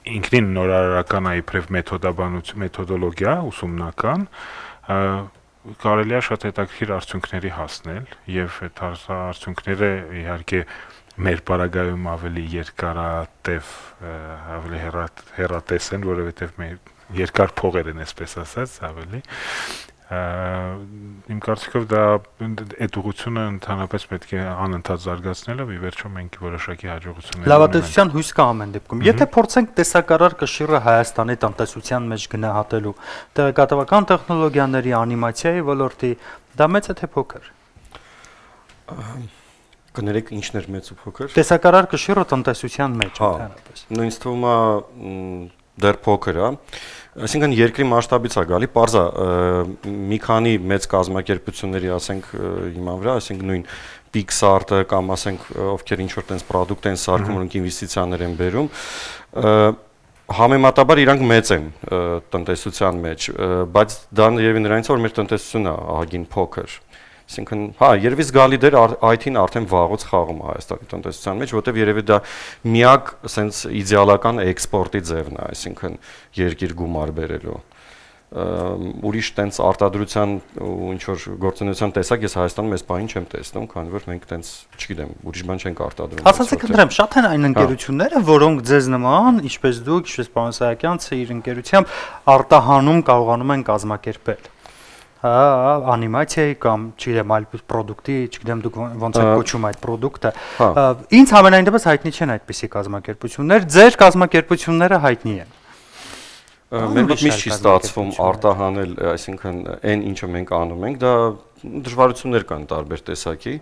ինքնին նորարարական է իբրև մեթոդոլոգիա, ուսումնական, կարելի է շատ հետաքրքիր արդյունքների հասնել եւ այդ արդյունքները իհարկե մեր պարագայում ավելի երկարատև, ավելի հեռատես են, որովհետեւ մեր երկար փողեր են, այսպես ասած, ավելի իմ կարծիքով դա այդ ուղղությունը ընդհանրապես պետք է անընդհատ զարգացնելով ի վերջո մենք որոշակի հաջողություններ Լավատեսության հույս կա ամեն դեպքում։ Եթե փորձենք տեսակարար կշիռը Հայաստանի տնտեսության մեջ գնահատելու, տեղեկատվական տեխնոլոգիաների, անիմացիայի ոլորտի, դա մեծ է թե փոքր։ Կներեք ինչն էր մեծ ու փոքր։ Տեսակարար կշիռը տնտեսության մեջ ընդհանրապես։ Նույնիսկ թվում է դեռ փոքր է։ Այսինքն երկրի մասշտաբից է գալի, parza մի քանի մեծ կազմակերպությունների, ասենք, հիման վրա, ասենք նույն Pixar-ը կամ ասենք ովքեր ինչ որ տենց product են սարքում, որոնք ինվեստիցիաներ են բերում, համեմատաբար իրանք մեծ են տնտեսության մեջ, բայց դա երևի նրանից որ մեր տնտեսությունը ահագին փոքր։ Այսինքն, հա, երևի զգալի դեր IT-ն արդեն վաղուց խաղում է Հայաստանի տնտեսության մեջ, որտեղ երևի դա միակ sense իդեալական էքսպորտի ձևն է, այսինքն երկիր գումար բերելու։ Ուրիշ տենց արտադրության ու ինչ որ գործունեության տեսակ ես Հայաստանում այս բանին չեմ տեսնում, քանի որ մենք տենց, չգիտեմ, ուրիշ բան չենք արտադրում։ Ասացեք ընտրեմ, շատ են այն ընկերությունները, որոնք ձեզ նման, ինչպես դուք, ինչպես պարոն Սահակյանցը իր ընկերությամբ արտահանում կարողանում են կազմակերպել։ Անիմացիայի կամ չգիտեմ այլ product-ի, չգիտեմ դուք ոնց եք կոչում այդ product-ը։ Ինձ համենայն դեպս հայտնի չեն այդպիսի կազմակերպություններ, ձեր կազմակերպությունները հայտնի են։ Մենք միշտ չի ստացվում արտահանել, այսինքն այն ինչը մենք անում ենք, դա դժվարություններ կան տարբեր տեսակի։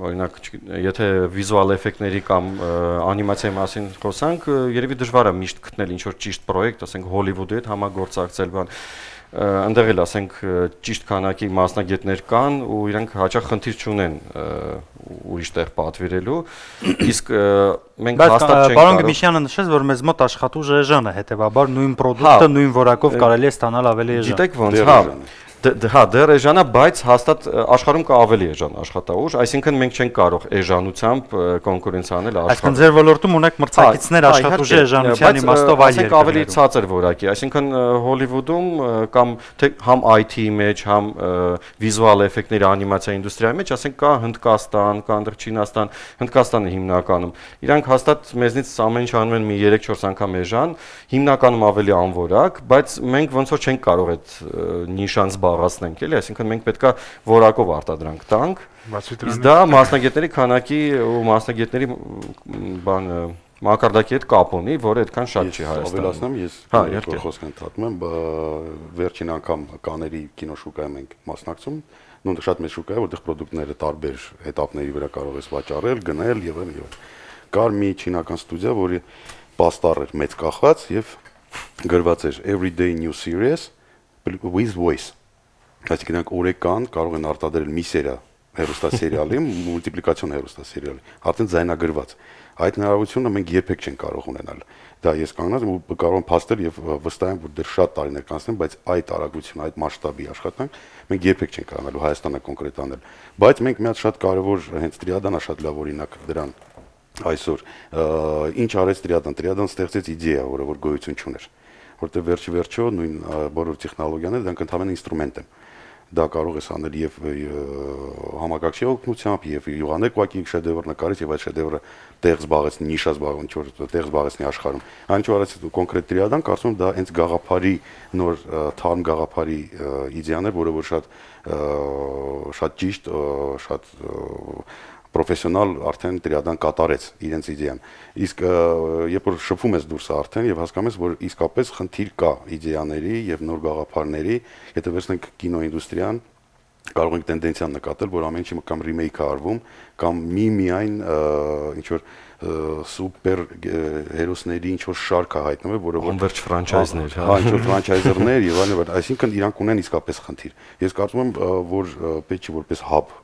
Օրինակ, եթե վիզուալ էֆեկտների կամ անիմացիայի մասին խոսանք, երևի դժվար է միշտ գտնել ինչ որ ճիշտ պրոյեկտ, ասենք Հոլիվուդի հետ համագործակցել բան։ Այնտեղ էլ ասենք ճիշտ քանակի մասնագետներ կան ու իրանք հաճախ խնդիր չունեն ուրիշ տեղ պատվիրելու, իսկ մենք հաստատ չենք կարող։ Պարոն Գմիշյանը նշեց, որ մեզ մոտ աշխատուժ էժան է, հետեւաբար նույն product-ը նույն որակով կարելի է ստանալ ավելի էժան։ Գիտեք ոնց, հա, դեռ էժան է, բայց հաստատ աշխարհում կա ավելի էժան աշխատաուժ, այսինքն մենք չենք կարող էժանությամբ կոնկուրենցիա անել աշխարհում։ Այսինքն ձեր ոլորտում ունեք մրցակիցներ աշխատուժի էժանության իմաստով այլ երկրներում։ Ավելի ցածր որակի, այսինքն Հոլիվուդում կամ թե համ IT-ի մեջ, համ վիզուալ էֆեկտների անիմացիա ինդուստրիայի մեջ, ասենք կա Հնդկաստան, կա այնտեղ Չինաստան, Հնդկաստանը հիմնականում։ Իրանք հաստատ մեզնից ամեն ինչ անում են մի 3-4 անգամ էժան, հիմնականում ավելի անորակ, բայց մենք ոնց որ չենք կարող այդ նիշան զբաղեցնենք, էլի, այսինքն մենք պետքա որակով արտադրանք տանք։ Իսկ դա մասնագետների քանակի ու մասնագետների բան մակարդակի հետ կապ ունի, որը այդքան շատ չի Հայաստանում։ Ավելացնեմ, ես խոսք ընդհատում եմ, վերջին անգամ կաների կինոշուկայում ենք մասնակցում, նույն շատ մեծ շուկա է, որտեղ product-ները տարբեր этаպների վրա կարող ես վաճառել, գնել եւ այլն։ Կար մի չինական ստուդիա, որի պաստառ էր մեծ կախված եւ գրված էր Everyday New Series with Voice։ Այսինքն նրանք օրեկան կարող են արտադրել մի սերիա հեռուստասերիալի, մուլտիպլիկացիոն հեռուստասերիալի, արդեն ձայնագրված։ Այդ հնարավորությունը մենք երբեք չենք կարող ունենալ։ Դա ես կանգնած եմ ու կարող եմ փաստել եւ վստահ եմ, որ դեռ շատ տարիներ կանցնեն, բայց այդ արագությունը, այդ մասշտաբի աշխատանք մենք երբեք չենք կարողանալու Հայաստանը կոնկրետ անել։ Բայց մենք մի հատ շատ կարեւոր հենց Տրիադանը շատ լավ օրինակ դրան այսօր ինչ արեց Տրիադան։ Տրիադան ստեղծեց իդեա, որը որ գոյություն չուներ, որտեղ վերջի նույն բոլոր տեխնոլոգիաները դրանք ընդհանրեն ինստրումենտ են։ Դա կարող ես անել եւ համակարգչի օգնությամբ եւ յուղաներ կուակի շեդևր նկարից եւ այդ շեդևրը տեղ զբաղեցնի, նիշա զբաղեցնի, ինչ որ տեղ զբաղեցնի աշխարհում։ Այն ինչ արեց կոնկրետ Տրիադան, կարծում եմ դա հենց գաղափարի նոր թարմ գաղափարի իդեաներ, որը որ շատ ճիշտ, շատ պրոֆեսիոնալ արդեն դրադան կատարեց իրենց իդեան։ Իսկ երբ որ շփվում ես դուրս արդեն եւ հասկանում ես, որ իսկապես խնդիր կա իդեաների եւ նոր գաղափարների, եթե վերցնենք կինոինդուստրիան, կարող ենք տենդենցիան նկատել, որ ամեն ինչի կամ ռիմեյք է արվում, կամ միայն ինչ որ սուպեր հերոսների ինչ որ շարք է հայտնվում, որը Անվերջ ֆրանչայզներ, հա, ինչ որ ֆրանչայզերներ եւ այլն, այսինքն իրանք ունեն իսկապես խնդիր։ Ես կարծում եմ, որ պետք է որպես հաբ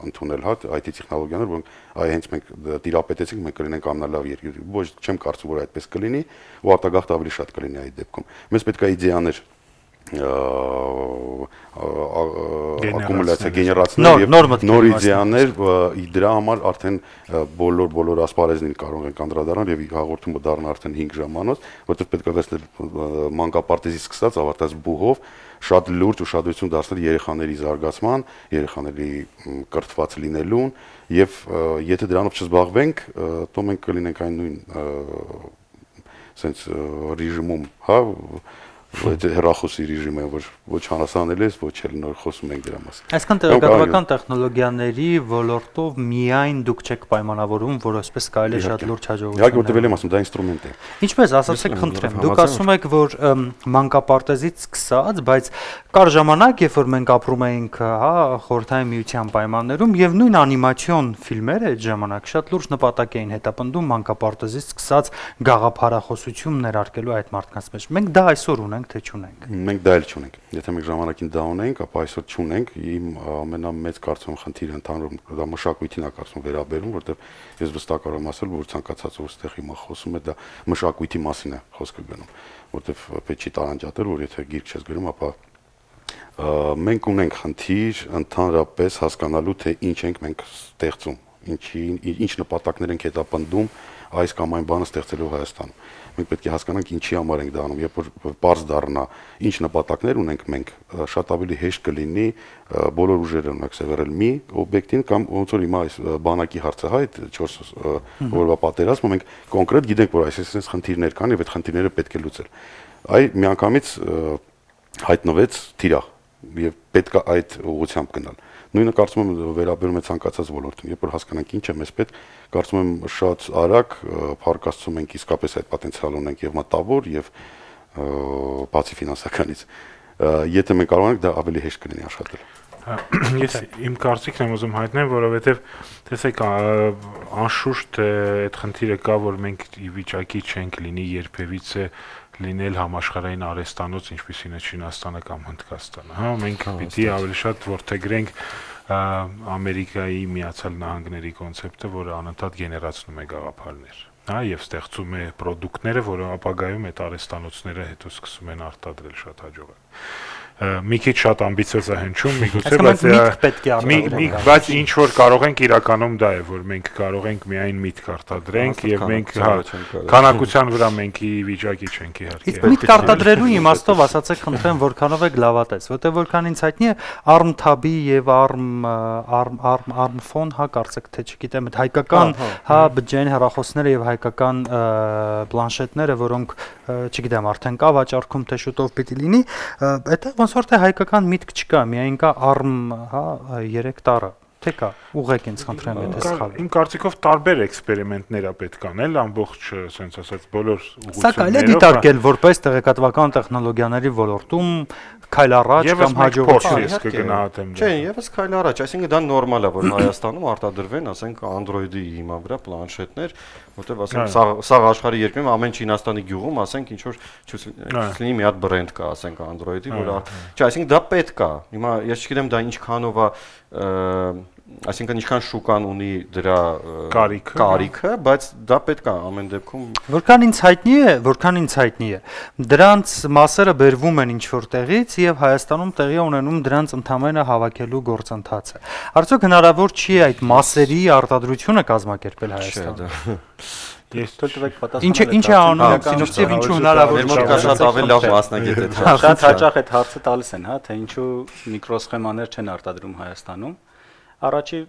ընդունել հա IT տեխնոլոգիաներ, որ այ հենց մենք տիրապետեցինք, մենք կլինենք ամենալավ երկիր։ Ոչ, չեմ կարծում, որ այդպես կլինի, ու արտագաղթ ավելի շատ կլինի այդ դեպքում։ Մեզ պետք է իդեաներ ակումուլյացիա գեներացնել եւ նոր իդեաներ դրա համար արդեն բոլոր ասպարեզին կարող ենք անդրադառնալ եւ հաղորդումը դառնա արդեն 5 ժամանոց, որովհետեւ պետք է վերցնել մանկապարտեզից սկսած ավարտած բուհով շատ լուրջ ուշադրություն դարձնել երեխաների զարգացման, երեխաների կրթված լինելուն եւ եթե դրանով չզբաղվենք, то մենք կլինենք այն նույն սենց ռեժիմում, հա Այդ հեռախոսի ռեժիմը, որ ոչ հանրասանել ես, ոչ էլ նոր խոսում ենք դրա մասին։ Այսինքն տեղեկատվական տեխնոլոգիաների ոլորտով միայն դուք չեք պայմանավորում, որ այսպես կարելի է շատ լուրջ հաջողություն։ Իհարկե, որտեղ եմ ասում, դա ինստրումենտ է։ Ինչպես ասացեք, խնդրեմ, դուք ասում եք, որ մանկապարտեզից սկսած, բայց կար ժամանակ, երբ որ մենք ապրում էինք, հա, խորհրդային միության պայմաններում եւ նույն անիմացիոն ֆիլմերը այդ ժամանակ շատ լուրջ նպատակ էին հետապնդում մանկապարտեզից սկսած գաղափարախոսություն ներարկելու այդ մարդկանց մեջ։ Մենք դա այսօր ունենք, թե չունենք։ Մենք դա էլ չունենք։ Եթե մենք ժամանակին դա ունենք, ապա այսօր չունենք։ Իմ ամենամեծ կարծում խնդիրը ընդհանուր դա մշակույթին է կարծում վերաբերում, որտեղ ես վստահ կարող եմ ասել, որ ցանկացած ոստեղ հիմա խոսում է դա մշակույթի մասին է խոսքը գնում, որտեղ պետք չի տարանջատել, որ եթե գիրք չես գրում, ապա մենք ունենք խնդիր ընդհանրապես հասկանալու թե ինչ ենք մենք ստեղծում, ինչ նպատակներ ենք հետապնդում այս կամ այն բանը ստեղծելու Հայաստանում։ Մենք պետք է հասկանանք ինչի համար ենք դա անում, երբ որ པարզ դառնա ինչ նպատակներ ունենք մենք, շատ ավելի հեշտ կլինի բոլոր ուժերը ունենք սևեռել մի օբյեկտին կամ ոնց որ հիմա այս բանակի հարցը հա այդ 4 օրվա պատերազմը մենք կոնկրետ գիտենք որ այսպես խնդիրներ կան եւ այդ խնդիրները պետք է լուծել։ Այ միանգամից հայտնվեց թիրախ եւ պետք է այդ ուղղությամբ գնալ։ Նույնը կարծում եմ վերաբերում է ցանկացած ոլորտին, երբ որ հասկանանք ինչ է մեզ պետք, կարծում եմ շատ արագ փառկաստում ենք իսկապես այդ պոտենցիալ ունենք եւ մտավոր եւ բացի ֆինանսականից։ Եթե մենք կարողանանք դա ավելի հեշտ կլինի աշխատել։ Ես իմ կարծիքն եմ ուզում հայտնել, որովհետեւ տեսեք անշուշտ այդ խնդիրը կա, որ մենք ի վիճակի չենք լինի երբևիցե լինել համաշխարհային արհեստանոց, ինչպիսին է Չինաստանը կամ Հնդկաստանը, հա, մենք պիտի ավելի շատ ворթեգրենք Ամերիկայի Միացյալ Նահանգների կոնցեպտը, որը անընդհատ գեներացնում է գաղափարներ, հա, եւ ստեղծում է ապրանքները, որը ապագայում այդ արհեստանոցները հետո սկսում են արտադրել շատ հաջողակ։ Մի քիչ շատ ամբիցիոզ է հնչում, միգուցե, բայց ինչ որ կարող ենք իրականում դա է, որ մենք կարող ենք միայն միտք արտադրենք եւ մենք քանակության վրա մենք ի վիճակի չենք իհարկե։ Իսկ միտք արտադրելու իմաստով ասացեք, խնդրեմ, որքանով եք լավատես, որտեղ որքան ինձ հայտնի է ARM-tab-ի եւ ARM-phone, հա, կարծեք թե չգիտեմ, այդ հայկական, հա, բջջային հեռախոսները եւ հայկական պլանշետները, որոնք չգիտեմ, արդեն կա վաճառքում, թե շուտով պիտի լինի, այդտեղ ոնց որ թե հայկական միտք չկա, միայն կա ARM, հա, 3 տարը, թե կա, ուղղեք ինձ խնդրեմ, եթե սխալ է։ Իմ կարծիքով տարբեր էքսպերիմենտներ է պետք անել, ամբողջ, ասենց ասած, բոլոր ուղղություններով։ Սա կարելի է դիտարկել որպես տեղեկատվական տեխնոլոգիաների ոլորտում քայլ առաջ կամ հաջողություն։ Ես կգնահատեմ դա։ Չէ, եւս քայլ առաջ, այսինքն դա նորմալ է, որ Հայաստանում արտադրվեն, ասենք, Android-ի հիմա վրա պլանշետներ, որտեղ ասենք սաղ աշխարհի երկրում ամեն Չինաստանի գյուղում, ասենք, ինչ որ չլինի մի հատ բրենդ կա, ասենք, Android-ի, որ չէ, այսինքն դա պետք է։ Հիմա ես չգիտեմ դա ինչքանով է, այսինքն ինչքան շուկան ունի դրա կարիքը, բայց դա պետք է ամեն դեպքում։ Որքան ինձ հայտնի է, դրանց մասերը բերվում են ինչ որ տեղից եւ Հայաստանում տեղի ունենում դրանց ընդհանրապես հավաքելու գործընթացը։ Արդյոք հնարավոր չի այդ մասերի արտադրությունը կազմակերպել Հայաստանում։ Ես թույլտվեք պատասխանել։ Ինչ է անում սինոպսիվ ինչու հնարավոր չէ։ Մեր մոտ կա շատ ավելի լավ մասնագետ է։ Շատ հաճախ այդ հարցը տալիս են, հա, թե ինչու միկրոսխեմաներ չեն արտադրում Հայաստանում։ Առաջի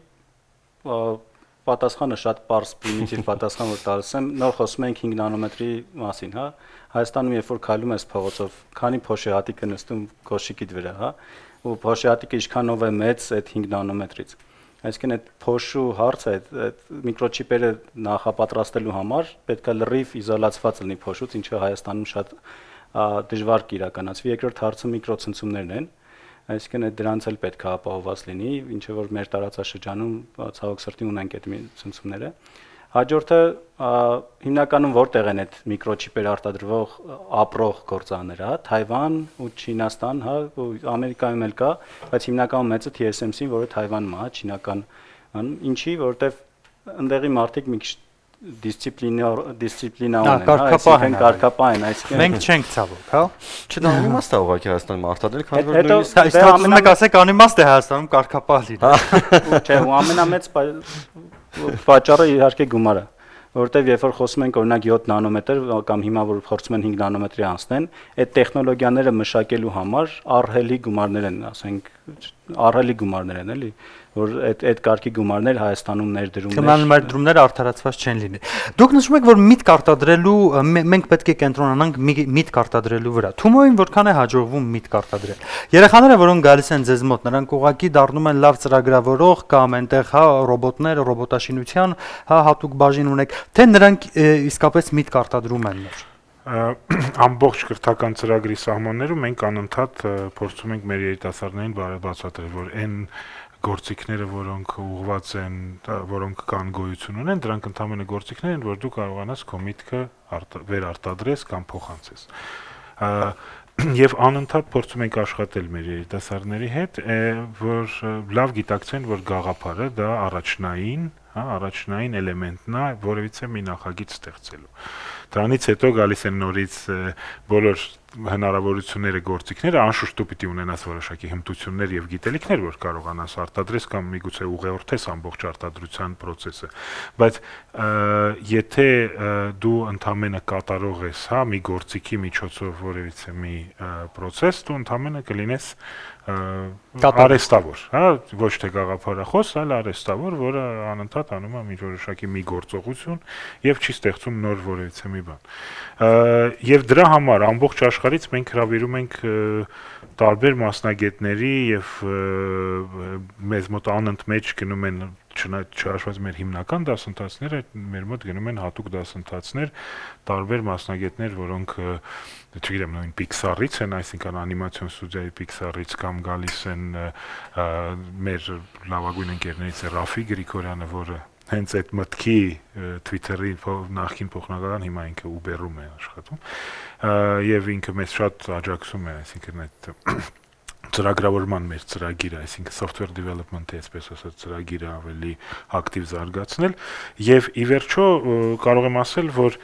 պատասխանը շատ պարզ պրիմիտիվ պատասխան որ տալիս եմ, նոր խոսում ենք 5 նանոմետրի մասին, հա։ Հայաստանում երբ որ քայլում ես փողոցով, քանի փոշի հատիկ է նստում կոշիկիդ վրա, հա, ու փոշի հատիկը ինչքանով է մեծ այդ 5 նանոմետրից։ Այսինքն այդ փոշու հարցը, այդ միկրոչիպերը նախապատրաստելու համար պետք է լրիվ իզոլացված լինի փոշուց, ինչը Հայաստանում շատ դժվար կիրականացվի։ Երկրորդ հարցը միկրոցնցումներն են, այսինքն այդ դրանց էլ պետք է ապահովված լինի, ինչը որ մեր տարածաշրջանում ցավոք սրտի ունենք այդ ցնցումները։ Հաջորդը հիմնականում որտեղ են այդ միկրոչիպեր արտադրվող ապրող գործարանները, հա, Թայվան ու Չինաստան, հա, ու Ամերիկայում էլ կա, բայց հիմնականում մեծը TSMC-ն, որը Թայվանում է, չինական, ինչի, որովհետև ընդեղի մարդիկ մի քիչ դիսցիպլինա ունեն, կարգապահ են, այսինքն մենք չենք ցավոք, հա։ Չդա իմաստ է ուղղակի Հայաստանում արտադրել, քանի որ Հետո նույնիսկ Ստացվում է ասեք անիմաստ է Հայաստանում կարգապահ լինի։ չէ, ու ամենամեծ պատճառը իհարկե գումարը, որովհետև երբ որ խոսում ենք օրինակ 7 նանոմետր կամ հիմա որ փորձում են 5 նանոմետրի անցնեն, այդ տեխնոլոգիաները մշակելու համար ահռելի գումարներ են, ասենք, ահռելի գումարներ են, էլի, որ այդ կարգի գումարներ Հայաստանում ներդրումներ։ Կնան ներդրումները արդարացված չեն լինի։ Դուք նշում եք, որ միտք արտադրելու մենք պետք է կենտրոնանանք միտք արտադրելու վրա։ Թումոյին որքան է հաջողվում միտք արտադրել։ Երեխաները, որոնք գալիս են ձեզ մոտ, նրանք ուղղակի դառնում են լավ ծրագրավորող կամ այնտեղ հա ռոբոտներ, ռոբոտաշինության, հա հատուկ բաժին ունեք, թե նրանք իսկապես միտք արտադրում են նոր։ Ամբողջ կրթական ծրագրի սահմաններում մենք անընդհատ փորձում ենք մեր երիտասարդներին բացատրել, որ այն գործիքները, որոնք ուղղված են, որոնք կան գոյություն ունեն, դրանք ընդհանրապես գործիքներ են, որ դու կարողանաս քո միտքը վերարտադրես կամ փոխանցես։ Եվ անընդհատ փորձում ենք աշխատել մեր երիտասարդների հետ, որ լավ գիտակցեն, որ գաղափարը դա առաջնային էլեմենտն է որևիցե մի նախագիծ ստեղծելու։ Դրանից հետո գալիս են նորից բոլոր հնարավորությունները, գործիքները, անշուշտ դու պիտի ունենաս որոշակի հմտություններ եւ գիտելիքներ, որ կարողանաս արտադրես կամ միգուցե ուղղորդես ամբողջ արտադրության process-ը, բայց եթե դու ընդամենը կատարող ես, հա, մի գործիքի միջոցով որևիցե մի process, դու ընդամենը կլինես արհեստավոր, հա, ոչ թե գաղափարախոս, այլ արհեստավոր, որը անընդհատ անում է մի որոշակի մի գործողություն եւ չի ստեղծում նոր որևիցե մի բան։ Եվ դրա համար ամբողջ աշխարհից մենք հրավիրում ենք տարբեր մասնագետների եւ մեզ մոտ անընդմեջ գնում են չհաշված մեր հիմնական դասընթացները, մեր մոտ գնում են հատուկ դասընթացներ, տարբեր մասնագետներ, որոնք չգիտեմ, նույն Pixar-ից են, այսինքն անիմացիոն ստուդիայի Pixar-ից կամ գալիս են մեր լավագույն ընկերներից Ռաֆի Գրիգորյանը, որը հենց այդ մտքի Twitter-ի նախկին փոխնախագահան, հիմա ինքը Uber-ում է աշխատում, եւ ինքը մեզ շատ աջակցում է, այսինքն այդ ծրագրավորման մեր ծրագիրը, այսինքն software development-ի, այսպես ասած, ծրագիրը ավելի ակտիվ զարգացնել եւ ի վերջո կարող եմ ասել, որ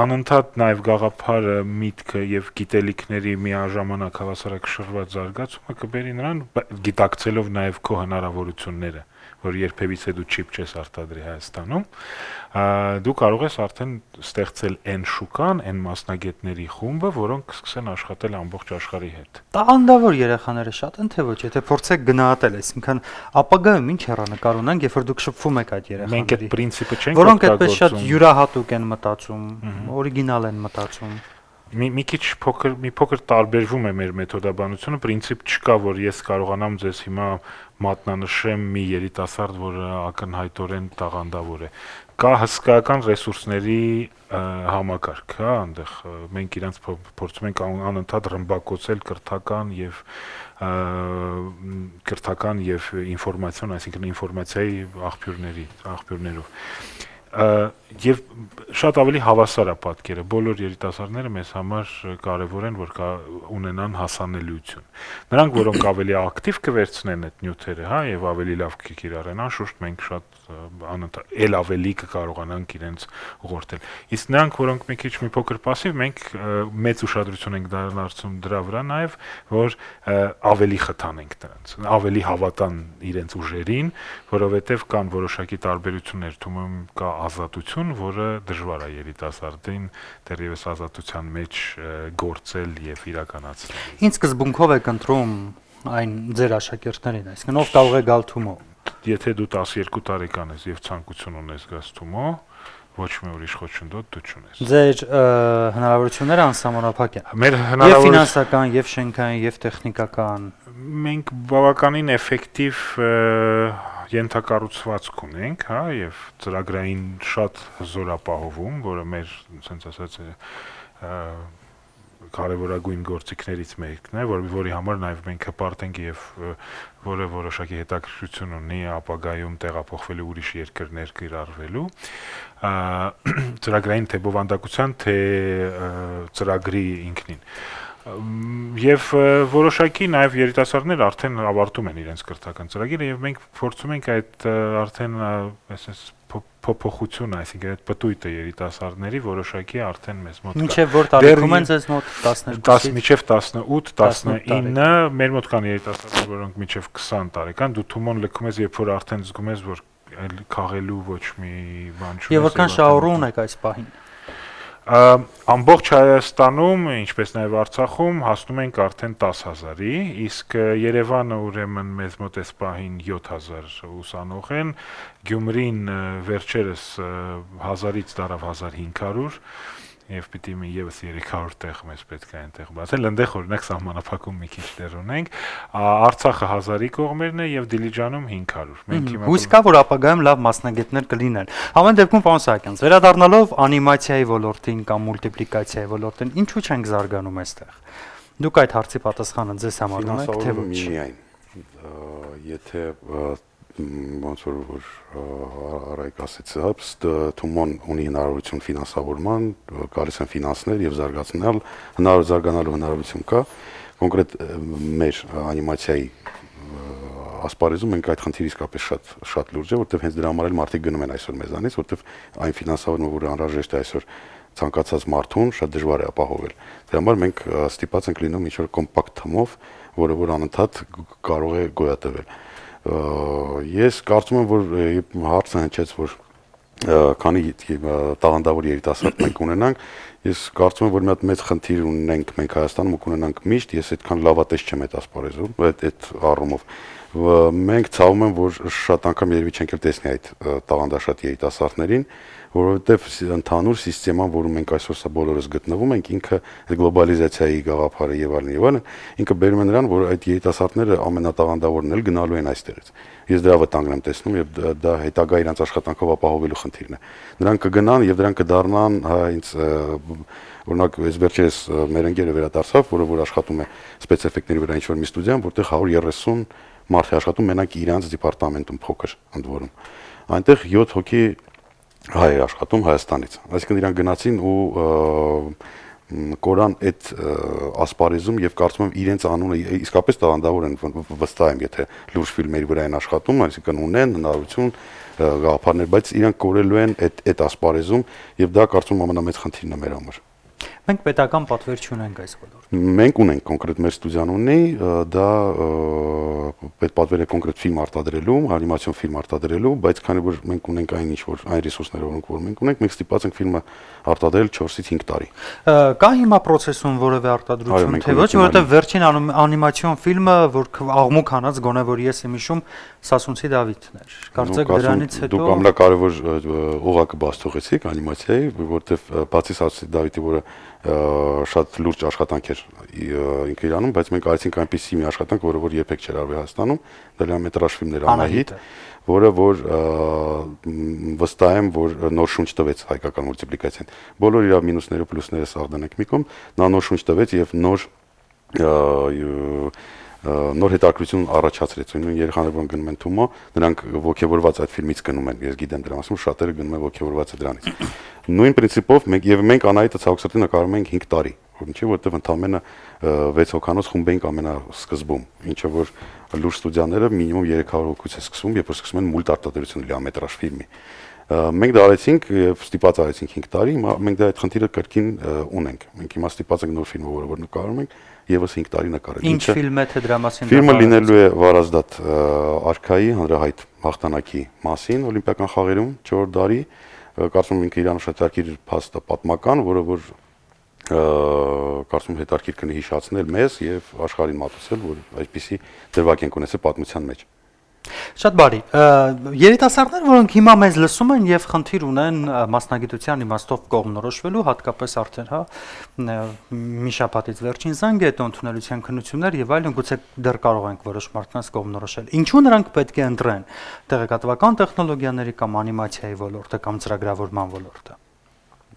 անընդհատ նաեւ գաղափարը, միտքը եւ գիտելիքների միաժամանակ հավասարակշռված զարգացումը կբերի նրան գիտակցելով նաեւ քո հնարավորությունները, որ երբևիցե դու չիպ չես արտադրի Հայաստանում, դու կարող ես արդեն ստեղծել այն շուկան, այն մասնագետների խումբը, որոնք կսկսեն աշխատել ամբողջ աշխարհի հետ։ Տաղանդավոր երեխաները շատ են թե ոչ, եթե փորձեք գնահատել, այսինքն ապագայում ինչ հեռանկար ունենք, երբ որ դուք շփվում եք այդ երեխաների։ Մենք այդ պրինցիպը չենք որոնք այդպես շատ յուրահատուկ են մտածում, օրիգինալ են մտածում։ Մի քիչ փոքր տարբերվում է մեր մեթոդաբանությունը, պրինցիպ չկա, որ ես կարողանամ ձեզ հիմա մատնանշեմ մի երիտասարդ, որը ակնհայտորեն տաղանդավոր է։ Կա հսկայական ռեսուրսների համակարգ, հա, այնտեղ մենք իրենց փորձում ենք անընդհատ ռմբակոծել կրթական եւ ինֆորմացիոն, այսինքն ինֆորմացիայի աղբյուրներով։ Եվ շատ ավելի հավասար է պատկերը, բոլոր երիտասարդները մեզ համար կարևոր են, որ ունենան հասանելիություն։ Նրանք, որոնք ավելի ակտիվ կվերցնեն այդ նյութերը, հա, եւ ավելի լավ կկիրառեն, անշուշտ մենք շատ էլ ավելի կկարողանանք իրենց ուղղորդել։ Իսկ նրանք, որոնք մի քիչ մի փոքր пассив, մենք մեծ ուշադրություն ենք դարձնում դրա վրա նաեւ, որ ավելի խթանենք նրանց, ավելի հավատան իրենց ուժերին, որովհետեւ կան որոշակի տարբերություններ, թվում է կա ազատություն, որը դժվար է երիտասարդին դեռևս ազատության մեջ գործել եւ իրականացնել։ Ինչ սկզբունքով եք ընտրում այն ձեր աշակերտներին, այսինքն ով կարող է գալ Թումո։ Եթե դու 12 տարեկան ես եւ ցանկություն ունես գալ Թումո, ոչ մի ուրիշ խոչընդոտ դու չունես։ Ձեր հնարավորությունները անսահմանափակ են։ Մեր Եվ ֆինանսական, եւ շենքային, եւ տեխնիկական։ Մենք բավականին էֆեկտիվ ենթակառուցվածք ունենք, հա, եւ ծրագրային շատ հզոր ապահովում, որը մեր, ասենց ասած, կարևորագույն գործիքներից մեկն է, որի համար նաև մենք հպարտ ենք եւ որը որոշակի հետաքրքրություն ունի ապագայում տեղափոխվելու ուրիշ երկրներ կիրառվելու, ծրագրային թե բովանդակության, թե ծրագրի ինքնին։ Եվ որոշակի նաև երիտասարդներ արդեն ավարտում են իրենց կրթական ծրագիրը եւ մենք փորձում ենք այդ արդեն այսպես փոփոխությունը, այսինքն այդ պտույտը երիտասարդների որոշակի արդեն մեզ մոտ կա։ Մինչև որ տարիքում են ձեզ մոտ 12-ից մինչև 18-19, մեր մոտ կան երիտասարդներ, որոնք մինչև 20 տարեկան, դու Թումոն լքում ես, երբ որ արդեն զգում ես, որ քաղելու ոչ մի բան չունես։ Եվ որքան շահառու ունեք այս պահին։ Ամբողջ Հայաստանում, ինչպես նաև Արցախում հասնում ենք արդեն 10,000-ի, իսկ Երևանը ուրեմն մեզ մոտ էս պահին 7,000 ուսանող են, Գյումրին վերջերս 1000-ից դարավ 1500 եւ պիտի մի եւս 300 տեղ մեզ պետք է այնտեղ բացել, այնտեղ օրինակ սահմանափակում մի քիչ դեռ ունենք, Արցախը 1000-ի կողմերն է եւ Դիլիջանում 500։ Մենք հիմա հույս կա, որ ապագայում լավ մասնագետներ կլինեն։ Ամեն դեպքում, պարոն Սահակյան, վերադառնալով անիմացիայի ոլորտին կամ մուլտիպլիկացիայի ոլորտին, ինչու չենք զարգանում այստեղ։ Դուք այդ հարցի պատասխանը ձեզ համարում եք, թե ոչ։ Միայն եթե ոնց որ Արայք ասեց, Թումոն ունի հնարավորություն ֆինանսավորման, գալիս են ֆինանսներ եւ զարգանալու հնարավորություն կա։ Կոնկրետ մեր անիմացիայի ասպարեզում մենք այդ խնդիրը իսկապես շատ լուրջ է, որովհետեւ հենց դրա համար էլ մարդիկ գնում են այսօր մեզանից, որովհետեւ այն ֆինանսավորումը, որը անհրաժեշտ է այսօր ցանկացած մարդուն, շատ դժվար է ապահովել։ Դրա համար մենք ստիպված ենք լինում ինչ-որ կոմպակտ թմով, որը որ անընդհատ կարող է գոյատևել։ Ես կարծում եմ, որ հարցը հնչեց, որ քանի տաղանդավոր երիտասարդ մենք ունենանք, ես կարծում եմ, որ մի հատ մեծ խնդիր ունենք մենք Հայաստանում ու կունենանք միշտ, ես այդքան լավատես չեմ այդ ասպարեզում, այդ առումով։ Մենք ցավում եմ, որ շատ անգամ երևի չենք էլ տեսնի այդ տաղանդաշատ երիտասարդներին, որովհետև ընդհանուր համակարգան, որում մենք այսօր սա բոլորս գտնվում ենք, ինքը գլոբալիզացիայի գաղափարը եւ այլն, ինքը բերում է նրան, որ այդ երիտասարդները ամենատաղանդավորն էլ գնալու են այստեղից։ Ես դրա վտանգն եմ տեսնում եւ դա հետագա իրենց աշխատանքով ապահովելու խնդիրն է։ Նրանք կգնան եւ դրանք կդառնան, ինձ օրինակ այս վերջերս մեր ընկերը վերադարձավ, որ աշխատում է սպեցէֆեկտների վրա ինչ-որ մի ստուդիայում, որտեղ 130 մարդ է աշխատում մենակ իրանց դիպարտամենտում փոքր ընդ որում։ Այնտեղ 7 հոգի հայ էր աշխատում Հայաստանից։ Այսինքն իրանք գնացին ու կորան այդ ասպարեզում եւ կարծում եմ իրենց անունը իսկապես տաղանդավոր են, վստահ եմ, եթե լուրջ ֆիլմերի վրա են աշխատում, այսինքն ունեն հնարավորություն գաղափարներ, բայց իրանք կորելու են այդ ասպարեզում եւ դա կարծում եմ ամենամեծ խնդիրն է մեր համար։ Մենք պետական պատվեր չունենք այս ոլորտում։ Մենք ունենք կոնկրետ մեր ստուդիան ունի, դա պետպատվեր է կոնկրետ ֆիլմ արտադրելու, անիմացիոն ֆիլմ արտադրելու, բայց քանի որ մենք ունենք այն ինչ որ այն ռեսուրսները, որոնք մենք ունենք, մենք ստիպված ենք ֆիլմը արտադրել 4-ից 5 տարի։ Կա հիմա process-ում որևէ արտադրություն, թե ոչ, որովհետև վերջին անիմացիոն ֆիլմը, որ աղմուկ հանած գոնե որ ես եմ հիշում, Սասունցի Դավիթն էր։ Կարծեք դրանից հետո դուք ամենակարևոր օղակը բաց թողեցիք անիմացիայի, որովհետև բացի Սասունցի Դավիթի, որը շատ լուրջ աշխատանք էր ինքը իրանում, բայց մենք արեցինք այնպիսի մի աշխատանք, որը որ երբեք չէր արվել Հայաստանում, դրամետրաժ ֆիլմներ Անահիտ, որը որ վստահ եմ, որ նոր շունչ տվեց հայկական մուլտիպլիկացիան։ Բոլոր իր մինուսները, պլյուսները սաղ դնենք մի կողմ, նա նոր շունչ տվեց եւ նոր հետաքրություն առաջացրեց։ Նույն երեխաները որ գնում են Թումո, նրանք ողջավորված այդ ֆիլմից գնում են։ Ես գիտեմ դրա մասին, շատերը գնում են ողջավորված դրանից։ Նույն պրինցիպով մենք Անահիտը ցավոքսրտի նկարում ենք 5 տարի, ինչի որտեղ ընդամենը 6 հոգանոց խումբ էինք ամենասկզբում, ինչը որ լուրջ ստուդիաները մինիմում 300 հոգուց է սկսվում, երբ որ սկսում են մուլտ արտադրություն լիամետրաժ ֆիլմի։ Մենք դա արեցինք եւ ստիպած արեցինք 5 տարի, հիմա մենք դա այդ խնդիրը կրկին ունենք։ Մենք հիմա ստիպած ենք նոր ֆիլմը, որը որ նկարում ենք, եւս 5 տարի նկարել։ Ինչ ֆիլմ է, թե դրա մասին։ Ֆիլմը լինելու է Վարազդատ արքայի հանրահայտ հաղթանակի մասին օլիմպիական խաղերում 4 տարի։ Կարծում եմ ինքը իրան շատ ակիր փաստը պատմական, որը որ կարծում հետարքիր կնի հիշացնել մեզ եւ աշխարհին մատուցել, որ այսպիսի դրվագ ենք ունեցել պատմության մեջ։ Շատ բարի։ Երիտասարդներ, որոնք հիմա մեզ լսում են եւ խնդիր ունեն մասնագիտության իմաստով կողմնորոշվելու, հատկապես արդեն, հա, մի շաբաթից վերջին զանգ է, ընդունելության քննություններ եւ այլն, գուցե դեռ կարող ենք որոշ մարդկանց կողմնորոշել։ Ինչու նրանք պետք է ընտրեն տեղեկատվական տեխնոլոգիաների կամ անիմացիայի ոլորտը կամ ծրագրավորման ոլորտը։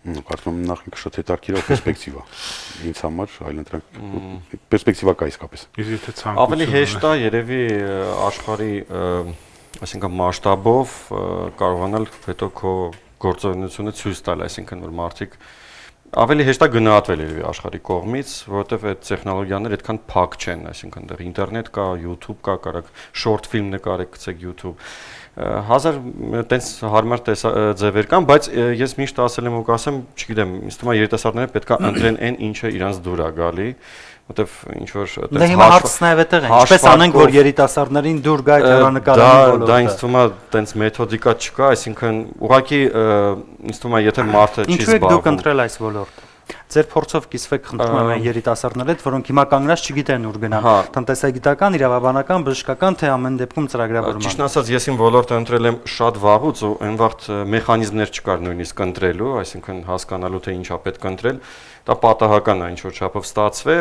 Կարծում եմ նախ շատ հետաքրքիր պերսպեկտիվա։ Ինձ համար այլընտրանք պերսպեկտիվա կա իսկապես։ Իսկ եթե ցանկություն Ավելի հեշտ է երևի աշխարհի, այսինքն մասշտաբով կարողանալ հետո քո գործունեությունը ցույց տալ, այսինքն որ մարդիկ ավելի հեշտ է գնահատվել երևի աշխարհի կողմից, որովհետև այդ տեխնոլոգիաները այդքան փակ չեն, այսինքն դեռ ինտերնետ կա, YouTube կա, կարաք շորտ ֆիլմ նկարեք, գցեք YouTube։ Հազար տենց հարմար ձևեր կան, բայց ես միշտ ասել եմ ու կասեմ, չգիտեմ, ինձ թվում է երիտասարդները պետք է ընտրեն այն, ինչը իրանց դուր է գալի, որտեվ ինչ որ Դե հիմա հարցն է այդտեղ է, ինչպես անենք, որ երիտասարդներին դուր գա այդ հեռանկարային ոլորտը։ Դա ինձ թվում է տենց մեթոդիկա չկա, այսինքն ուղղակի ինձ թվում է եթե մարդը չի Ինչու եք դուք զբաղվում ընտրել այս ոլորտը։ Ձեր փորձով կիսվեք խնդրում եմ այն երիտասարդների հետ, որոնք հիմա կանգնած չգիտեն ուր գնան, տնտեսագիտական, իրավաբանական, բժշկական, թե ամեն դեպքում ծրագրավորման։ Ճիշտն ասած, ես իմ ոլորտը ընտրել եմ շատ վաղուց ու այն վաղ մեխանիզմներ չկար նույնիսկ ընտրելու, այսինքն հասկանալու թե ինչա պետք ընտրել, դա պատահական է ինչ որ չափով ստացվե։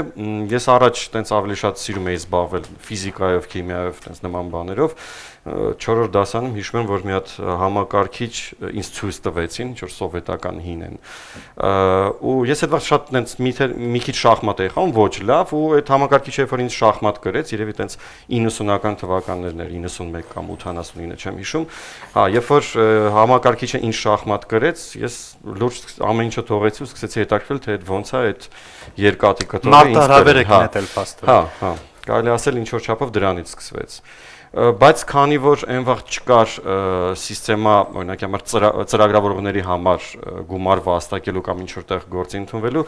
Ես առաջ տենց ավելի շատ սիրում էի զբաղվել ֆիզիկայով, քիմիայով, տենց նման բաներով։ 4-րդ դասանում հիշում եմ, որ մի հատ համակարգիչ ինձ ցույց տվեցին, ինչ որ սովետական հին են։ Ու ես այդ վաղ շատ տենց մի քիչ շախմատ էի խաղում, ոչ լավ, ու այդ համակարգիչը երբ որ ինձ շախմատ գրեց, երևի տենց 90-ական թվականներն էր, 91 կամ 89, չեմ հիշում։ Հա, երբ որ համակարգիչը ինձ շախմատ գրեց, ես լուրջ ամեն ինչը թողեցի ու սկսեցի հետաքրքրել, թե ոնց է այդ երկաթի կտորը ինձ Մարտահրավեր եք նետել փաստորեն։ Հա, կարելի ասել ինչ որ չափով դրանից սկսվեց։ Բայց քանի որ այն վաղ չկար սիստեմա, օրինակ համար ծրագրավորողների համար գումար վաստակելու կամ ինչ որտեղ գործի ընդունվելու,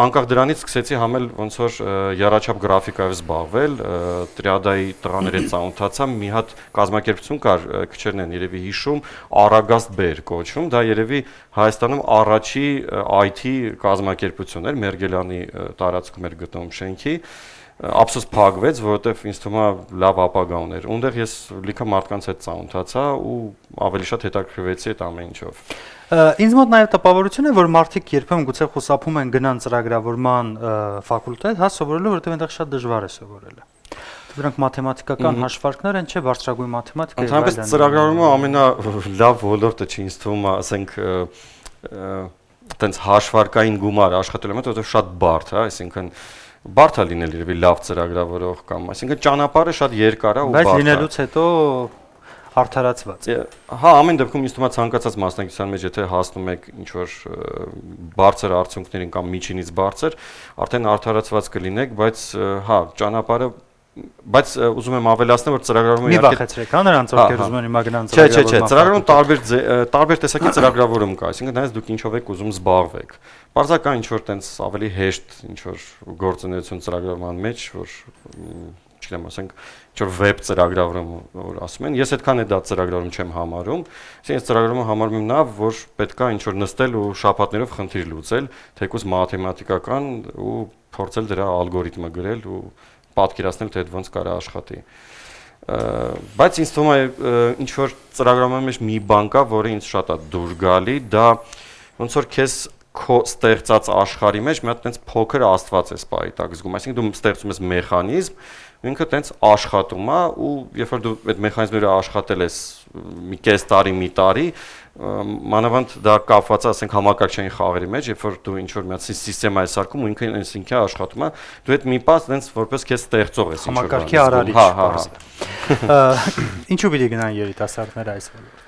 անկախ դրանից սկսեցի համել ոնց որ եռաչափ գրաֆիկայով զբաղվել, տրիադայի տղաների հետ ծանոթացա, մի հատ կազմակերպություն կար, քչերն են երևի հիշում, Արագաստ Բեր կոչվում, դա երևի Հայաստանում առաջի IT կազմակերպությունն էր, Մերգելյանի տարածքում էր գտնվում շենքի, ափսոս փակվեց, որովհետև ինձ թվում է լավ ապագա ուներ։ Ունդեղ ես լիքը մարդկանց հետ ծանոթացա ու ավելի շատ հետաքրքրվեցի այդ ամեն ինչով։ Ինձ մոտ նաև տպավորություն է, որ մարդիկ երբեմն գուցե խուսափում են գնան ծրագրավորման ֆակուլտետ, հա, սովորելու, որովհետև այնտեղ շատ դժվար է սովորելը։ Դրանք մաթեմատիկական հաշվարկներ են, չէ, բարձրագույն մաթեմատիկա։ Ընդհանրապես ծրագրավորումը ամենալավ ոլորտը չի, ինձ թվում է, ասենք, այտենց հաշվարկային գումար աշխատելու մեջ, որովհետև շատ բարդ է, այսինքն բարդ է լինել երևի լավ ծրագրավորող կամ, այսինքն ճանապարհը շատ երկար է ու բարդ է։ Բայց լինելուց հետո արդարացված։ Հա, ամեն դեպքում ինձ թվում է ցանկացած մասնակցության մեջ եթե հասնում եք ինչ որ բարձր արդյունքներին կամ միջինից բարձր, արդեն արդարացված կլինեք, բայց հա, ճանապարհը բայց ուզում եմ ավելացնել, որ ծրագրավորումը Մի վախեցրեք, հա, նրանց ովքեր ուզում են հիմա գնան Չէ, ծրագրավորում տարբեր տեսակի ծրագրավորում կա, այսինքն նայած դուք ինչով եք ուզում զբաղվեք։ Բարձրական ինչ որ տենց ավելի հեշտ ինչ որ գործունեություն ծրագրավորման մեջ, որ չգիտեմ, ասենք, ինչ որ վեբ ծրագրավորում, որ ասում են, ես այդքան է դա ծրագրավորում չեմ համարում, այսինքն ես ծրագրավորումը համարում եմ նա, որ պետքա ինչ որ նստել ու շաբաթներով խնդիր լուծել, թեկուզ մաթեմատիկական ու փորձել դրա ալգորիթմը գրել ու պատկերացնել թե ոնց կարա աշխատի։ Բայց ինձ թվում է ինչ որ ծրագրավորման մեջ մի բան կա, որը ինձ շատ է դուր գալի, դա ոնց որ քեզ քո ստեղծած աշխարհի մեջ մի հատ տենց փոքր աստված է սպայի տակ զգում, այսինքն դու ստեղծում ես մեխանիզմ, ինքը տենց աշխատում է ու երբ որ դու այդ մեխանիզմները աշխատել ես մի կես տարի, մի տարի, մանավանդ դա կապված է, ասենք համակարգչային խաղերի մեջ, երբ որ դու ինչ որ մի հատ սիստեմա ես սարքում ու ինքը ինքնին աշխատում է, դու այդ մի պահ տենց որպես քեզ ստեղծող ես ինչ որ համակարգի արարիչ։ Հա։ Ինչու՞ պիտի գնան երիտասարդները այս ոլորտը։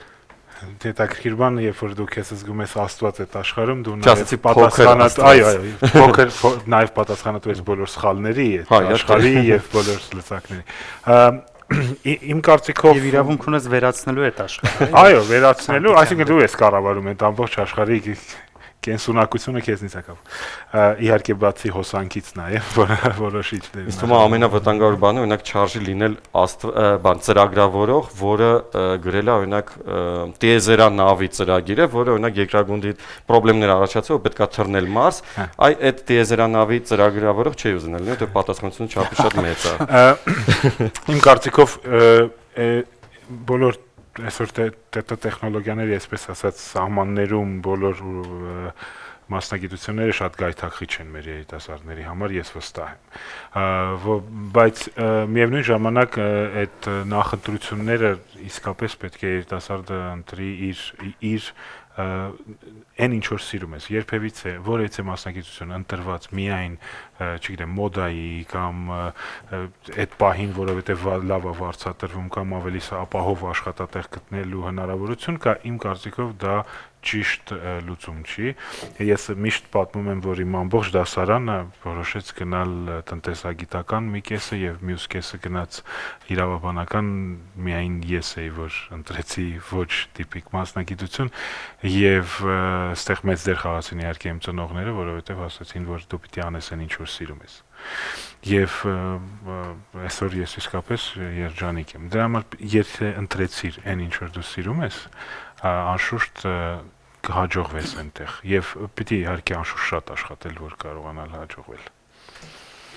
Հետաքրքիր բանը, երբ որ դու քեզ զգում ես աստված այդ աշխարհում, դու Ասացի, նաև պատասխանատու, այո, փոքր նաև պատասխանատու ես բոլոր սխալների, աշխարհի եւ բոլոր լծակների։ Իմ կարծիքով Եվ իրավունք ունես վերացնելու այդ աշխարհը։ Այո, վերացնելու, այսինքն դու ես կառավարում այդ ամբողջ աշխարհի կենսունակությունը քեզնից է կապ։ Իհարկե բացի հոսանքից նաև որոշիչ դեր։ Իսկ թվում է ամենավտանգավոր բանը օրինակ չարժի լինել ծրագրավորող, որը գրել է օրինակ տիեզերան նավի ծրագիրը, որը օրինակ երկրագնդի խնդիրներ առաջացավ, պետքա թռնել Մարս, այդ տիեզերան նավի ծրագրավորող չի ուզենալ լինել, որտեղ պատասխանատվությունը չափի շատ մեծ է։ Իմ կարծիքով բոլոր այսօր տեխնոլոգիաների, այսպես ասած, սահմաններում բոլոր մասնագիտությունները շատ գայթակղիչ են մեր երիտասարդների համար, ես վստահ եմ։ Բայց միևնույն ժամանակ այդ նախընտրությունները իսկապես պետք է երիտասարդը ընտրի իր այն ինչ որ սիրում ես, երբևիցե որևիցե մասնագիտություն ընտրված միայն, չգիտեմ, մոդայի կամ այդ պահին, որովհետև լավ է վարձատրվում կամ ավելի ապահով աշխատատեղ գտնելու հնարավորություն կա, իմ կարծիքով դա ճիշտ լուծում չի։ Ես միշտ պատմում եմ, որ իմ ամբողջ դասարանը որոշեց գնալ տնտեսագիտական մի կեսը եւ մյուս կեսը գնաց իրավաբանական, միայն ես էի, որ ընտրեցի ոչ տիպիկ մասնագիտություն եւ այստեղ մեծ դեր խաղացին իհարկե իմ ծնողները, որովհետեւ ասացին, որ դու պիտի անես այն ինչ որ սիրում ես։ Եվ այսօր ես իսկապես երջանիկ եմ։ Դրա համար եթե ընտրեցիր այն ինչ որ դու սիրում ես, անշուշտ կհաջողվես այնտեղ եւ պիտի իհարկե անշուշտ շատ աշխատել, որ կարողանալ հաջողվել։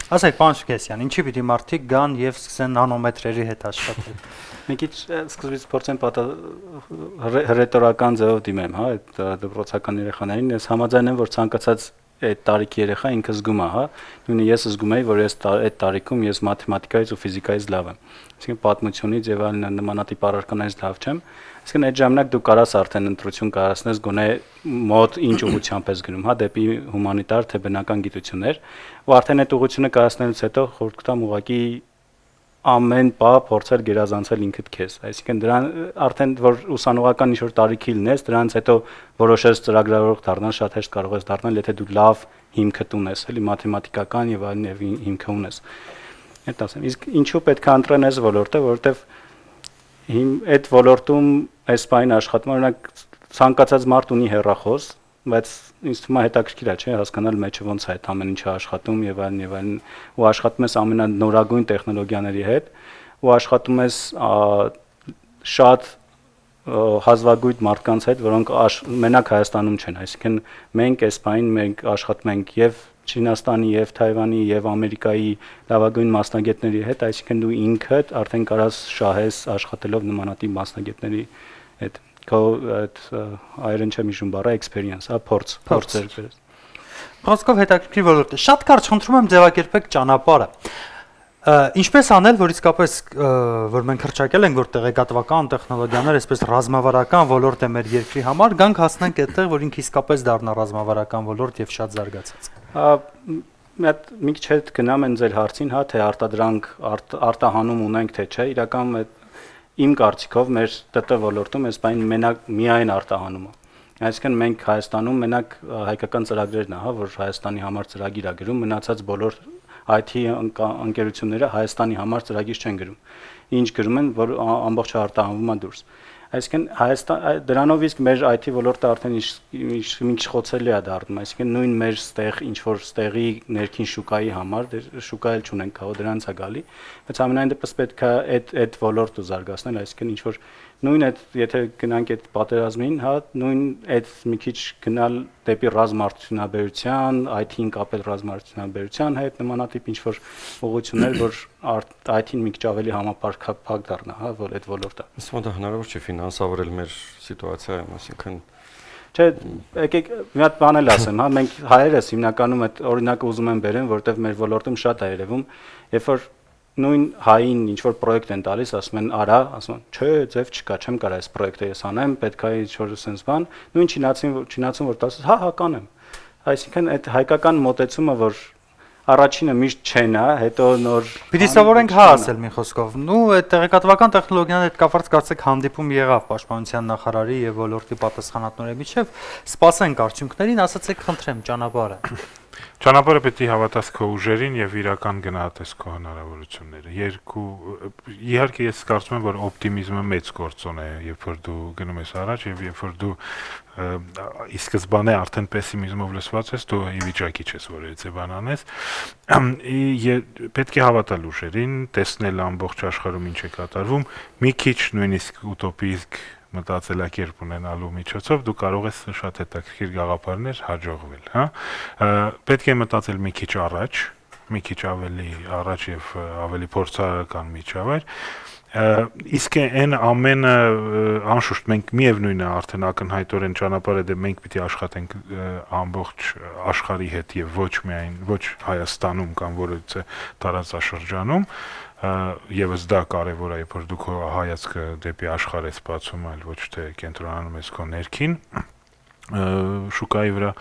Ասեք, պարոն Սուքեսյան, ինչի պիտի մարդիկ գան եւ սկսեն նանոմետրերի հետ աշխատել։ Մի քիչ սկզբից փորձեմ հռետորական ձևով դիմեմ, հա, այդ դպրոցական երեխաներին, ես համաձայն եմ, որ ցանկացած այդ տարիքի երեխա ինքը զգում է, հա, նույնը ես զգում եի, որ ես այդ տարիքում ես մաթեմատիկայից ու ֆիզիկայից լավ եմ, այսինքն պատմությունից եւ այլն նմանատիպ առարկաներից լավ չեմ, այսինքն այդ ժամանակ դու կարաս արդեն ընտրություն կայացնես գոնե մոտ ինչ ուղղությամբ ես գնում, հա, դեպի հումանիտար թե բնական գիտություններ, ու արդեն այդ ուղղությունը կայացնելուց հետո խորհուրդ կտամ ուղղակի ամեն բա փորձել գերազանցել ինքդ քեզ, այսինքն դրան արդեն որ ուսանողական ինչ-որ տարիքի լինես, դրանից հետո որոշես ծրագրավորող դառնալ, շատ հեշտ կարող ես դառնալ, եթե դու լավ հիմք ունես, էլի մաթեմատիկական եւ այլն եւ հիմք ունես։ Այդ ասեմ, իսկ ինչու պետք է ընտրեն այս ոլորտը, որովհետեւ այդ ոլորտում այս բանը աշխատում, օրինակ ցանկացած մարդ ունի հեռախոս, բայց ինձ թվում է հետաքրքիր է, չէ, հասկանալ մեջը ոնց է այդ ամեն ինչը աշխատում եւ այլն, ու աշխատում ես ամենանորագույն տեխնոլոգիաների հետ, ու աշխատում ես շատ հազվագյուտ մարդկանց հետ, որոնք մենակ Հայաստանում չեն, այսինքն մենք այս բանին մենք աշխատում ենք եւ Չինաստանի եւ Թայվանի եւ Ամերիկայի լավագույն մասնագետների հետ, այսինքն դու ինքդ արդեն կարաս շահես աշխատելով նմանատիպ մասնագետների հետ։ Քո այդ այրեն չեմ հիշում բառը experience, հա, փորձեր բերես։ Խոսքով հետաքրքիր ոլորտ է։ Շատ կարճ խնդրում եմ ձևակերպեք ճանապարհը։ Ինչպես անել, որ իսկապես որ մենք հրճակել ենք, որ տեղեկատվական տեխնոլոգիաներ, այսպես ռազմավարական ոլորտ է մեր երկրի համար, գանք հասնենք այդտեղ, որ ինքը իսկապես դառնա ռազմավարական ոլորտ եւ շատ զարգացած։ Մի քիչ հետ գնամ են ձեր հարցին, հա, թե արտադրանք արտահանում ունենք թե չէ, իրականում իմ կարծիքով մեր ՏՏ ոլորտում այս բանը միայն արտահանումը։ Այսինքն մենք Հայաստանում մենակ հայկական ծրագրերն է, հա, որ Հայաստանի համար ծրագիր է գրում, մնացած բոլոր IT ընկերությունները Հայաստանի համար ծրագիր չեն գրում։ Ինչ գրում են, որ ամբողջը արտահանվում է դուրս։ Այսինքն դրանով իսկ մեր IT ոլորտը արդեն մի քիչ խոցելի է դառնում, այսինքն նույն մեր ստեղ ինչ որ ստեղի ներքին շուկայի համար շուկա էլ չունենք, կարող դրանց է գալի, բայց ամենայն դեպս պետք է այդ ոլորտը զարգացնել, այսինքն ինչ որ նույն այդ եթե գնանք այդ պատերազմին, հա, նույն այդ մի քիչ գնալ դեպի ռազմարտությունաբերության, IT-ին կապել ռազմարտությունաբերության հետ, նմանատիպ ինչ որ ուղղություններ, որ IT-ին մի քիչ ավելի համապարփակ դառնա, հա, որ այդ ոլորտը։ Իսկ դա հնարավոր չէ ֆինանսավորել մեր սիտուացիայում, այսինքն Չէ, եկեք մի հատ բան էլ ասեմ, հա, մենք հայերս հիմնականում այդ օրինակը ուզում եմ բերեմ, որովհետև մեր ոլորտում շատ է երևում, երբ որ նույն հային ինչ որ պրոյեկտ են տալիս, ասում են արա, ասում են, չէ, ձև չկա, չեմ կարող այս պրոյեկտը ես անեմ, պետք է ինչ որ sense բան, նույն չինացին որ տալիս, հա, կանեմ։ Այսինքն այդ հայկական մոտեցումը, որ առաջինը միշտ չեն, հա, հետո նոր Պիտի սովորենք հա ասել մի խոսքով։ Նու այդ տեղեկատվական տեխնոլոգիաների հետ կապված կարծեք հանդիպում եղավ Պաշտպանության նախարարի եւ ոլորտի պատասխանատուների միջեւ։ Սպասենք արդյունքներին, ասացեք խնդրեմ ճանապարհը։ Ճանապարհը պետք է հավատաս քո ուժերին եւ իրական գնահատես քո հնարավորությունները։ Իհարկե ես կարծում եմ, որ օպտիմիզմը մեծ գործոն է, երբ որ դու գնում ես առաջ եւ երբ որ դու ի սկզբանե արդեն պեսիմիզմով լսված ես, դու ի վիճակի չես որևիցե բան անես։ Պետք է հավատալ ուժերին, տեսնել ամբողջ աշխարհում ինչ է կատարվում, մի քիչ նույնիսկ ուտոպիկ մտածելակերպ ունենալու միջոցով դու կարող ես շատ հետաքրքիր գաղափարներ հաջողվել, հա։ Պետք է մտածել մի քիչ առաջ, մի քիչ ավելի առաջ եւ ավելի փորձարարական միջավայր Իսկ այն ամենը անշուշտ մենք միևնույնն է արդեն ակնհայտորեն ճանապարհը դե մենք պիտի աշխատենք ամբողջ աշխարհի հետ եւ ոչ Հայաստանում կամ որևէ տարածաշրջանում եւս դա կարեւոր է, որ դուք հայացքը դեպի աշխարհ եք բացում, այլ ոչ թե կենտրոնանում եք քո ներքին շուկայի վրա,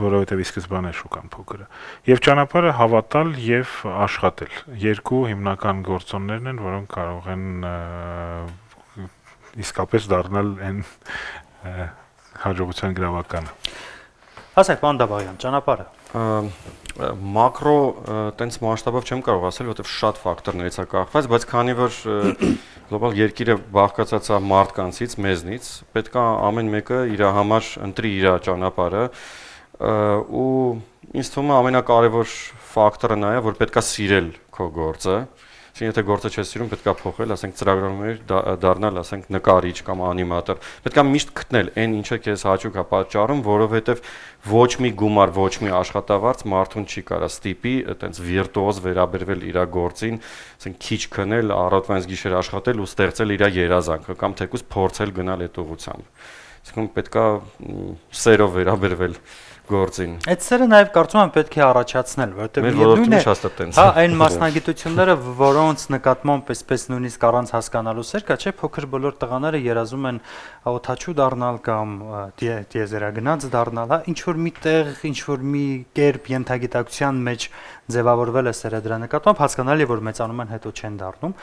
որովհետև ի սկզբանե շուկան փոքր է։ Եվ ճանապարհը հավատալ եւ աշխատել։ Երկու հիմնական գործոններն են, որոնք կարող են իսկապես դառնալ այն հաջողության գրավականը։ Ասեք, պարոն Դավաղյան, ճանապարհը մակրո տենց մասշտաբով չեմ կարող ասել, որովհետև շատ ֆակտորներից է կախված, բայց քանի որ գլոբալ երկիրը բաղկացած է մարդկանցից, մեզնից, պետք է ամեն մեկը իր համար ընտրի իր ճանապարհը ու ինձ թվում է ամենակարևոր ֆակտորը նա է, որ պետք է սիրել քո գործը։ Այսինքն եթե գործը չես սիրում, պետք է փոխել, ասենք ծրագրավորներ դառնալ, ասենք նկարիչ կամ անիմատոր։ Պետք է միշտ գտնել այն ինչը քեզ հաճույք է պատճառում, որովհետև ոչ մի գումար, ոչ մի աշխատավարձ մարդուն չի կարա ստիպի այտենց վիրտուոզ վերաբերվել իր գործին, ասենք քիչ քնել, առավոտվանից գիշեր աշխատել ու ստեղծել իր երազանքը կամ թեկուզ փորձել գնալ այդ ուղղությամբ։ Այսինքն պետք է սերով վերաբերվել գործին։ Այդ սերը նաև կարծում եմ պետք է առաջացնել, որովհետև միևնույն է, հա, այն մասնագիտությունները, որոնց նկատմամբ այսպես նույնիսկ առանց հասկանալու սեր կա, չէ, փոքր բոլոր տղաները երազում են օթաչու դառնալ կամ տիեզերագնաց դառնալ, հա, ինչ որ մի տեղ, ինչ որ մի կերպ ենթագիտակցության մեջ ձևավորվել է սերը դրա նկատմամբ, հասկանալի է, որ մեծանում են հետո չեն դառնում,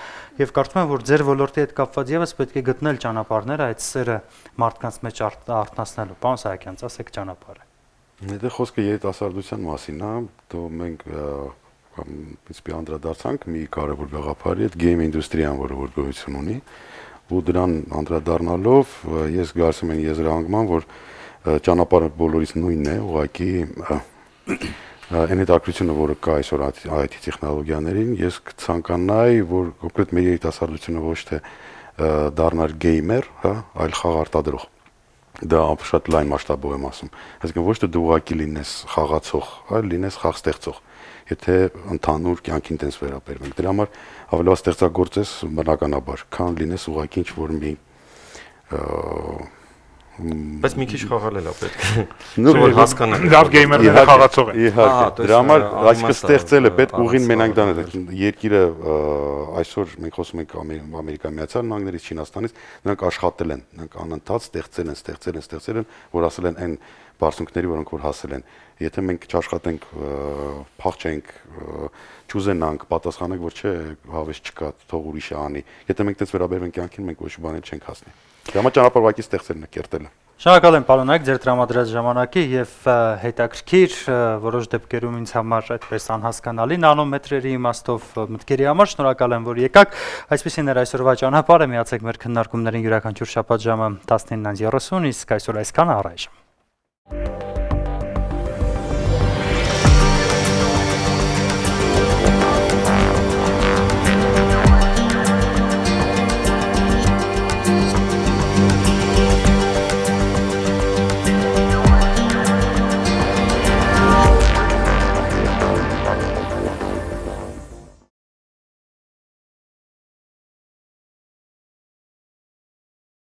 եւ կարծում եմ, որ ձեր ոլորտի հետ կապված եւս պետք է գտնել ճանապարհները այդ սերը մարդկանց մեջ արտնասնելու։ Պարոն Սահակյան, ասեք ճանապարհը։ Դե խոսքը երիտասարդության մասին է, դու մենք ինձ անդրադարձանք մի կարևոր գաղափարի, այդ գեյմ ինդուստրիան, որը որ գոյություն ունի, ու դրան անդրադառնալով ես գալիս եմ եզրահանգման, որ ճանապարհը բոլորից նույնն է, ուղղակի այն հետաքրությունը, որը կա այսօր IT տեխնոլոգիաներին, ես կցանկանայի, որ կոնկրետ մեր երիտասարդությունը ոչ թե դառնար գեյմեր, հա, այլ խաղ արտադրող։ Դա շատ լայն մասշտաբով եմ ասում։ Այսինքն ոչ թե դու ուղղակի լինես խաղացող, այլ լինես խաղ ստեղծող։ Եթե ընդհանուր կյանքին տես վերաբերվենք, դրա համար ավելի ստեղծագործես բնականաբար, քան լինես ուղղակի ինչ-որ մի Բայց մի քիչ խաղալ էլ է պետք։ Նույն որ հասկանալ։ Լավ գեյմերները խաղացող են։ Իհարկե, դրա համար այսինքն ստեղծել է պետք ուղին մենակ դան է։ Երկիրը այսօր մենք խոսում ենք Ամերիկայի Միացյալ Նահանգներից, Չինաստանից, նրանք աշխատել են, նրանք անընդհատ ստեղծել են, որ ասել են այն բարձունքների, որոնք որ հասել են։ Եթե մենք չաշխատենք, փախչենք, չուզենանք, պատասխանենք, որ չէ, հավես չկա, թող ուրիշը անի։ Եթե մենք այդպես վերաբերվենք կյանքին, մենք ոչ բաներ չենք հասնի։ Դա համար ճանապարհակի ստեղծելն է, կերտելը։ Շնորհակալ եմ պարոն Այգ ձեր տրամադրած ժամանակի եւ հետաքրքիր որոշ դեպքերում ինձ համար այդպես անհասկանալի նանոմետրերի իմաստով մտքերի համար շնորհակալ եմ որ եկաք այսպեսին էր այսօրվա ճանապարհը միացեք մեր քննարկումներին յուրաքանչյուր շաբաթ ժամը 19:30 իսկ այսօր այսքանը առայժմ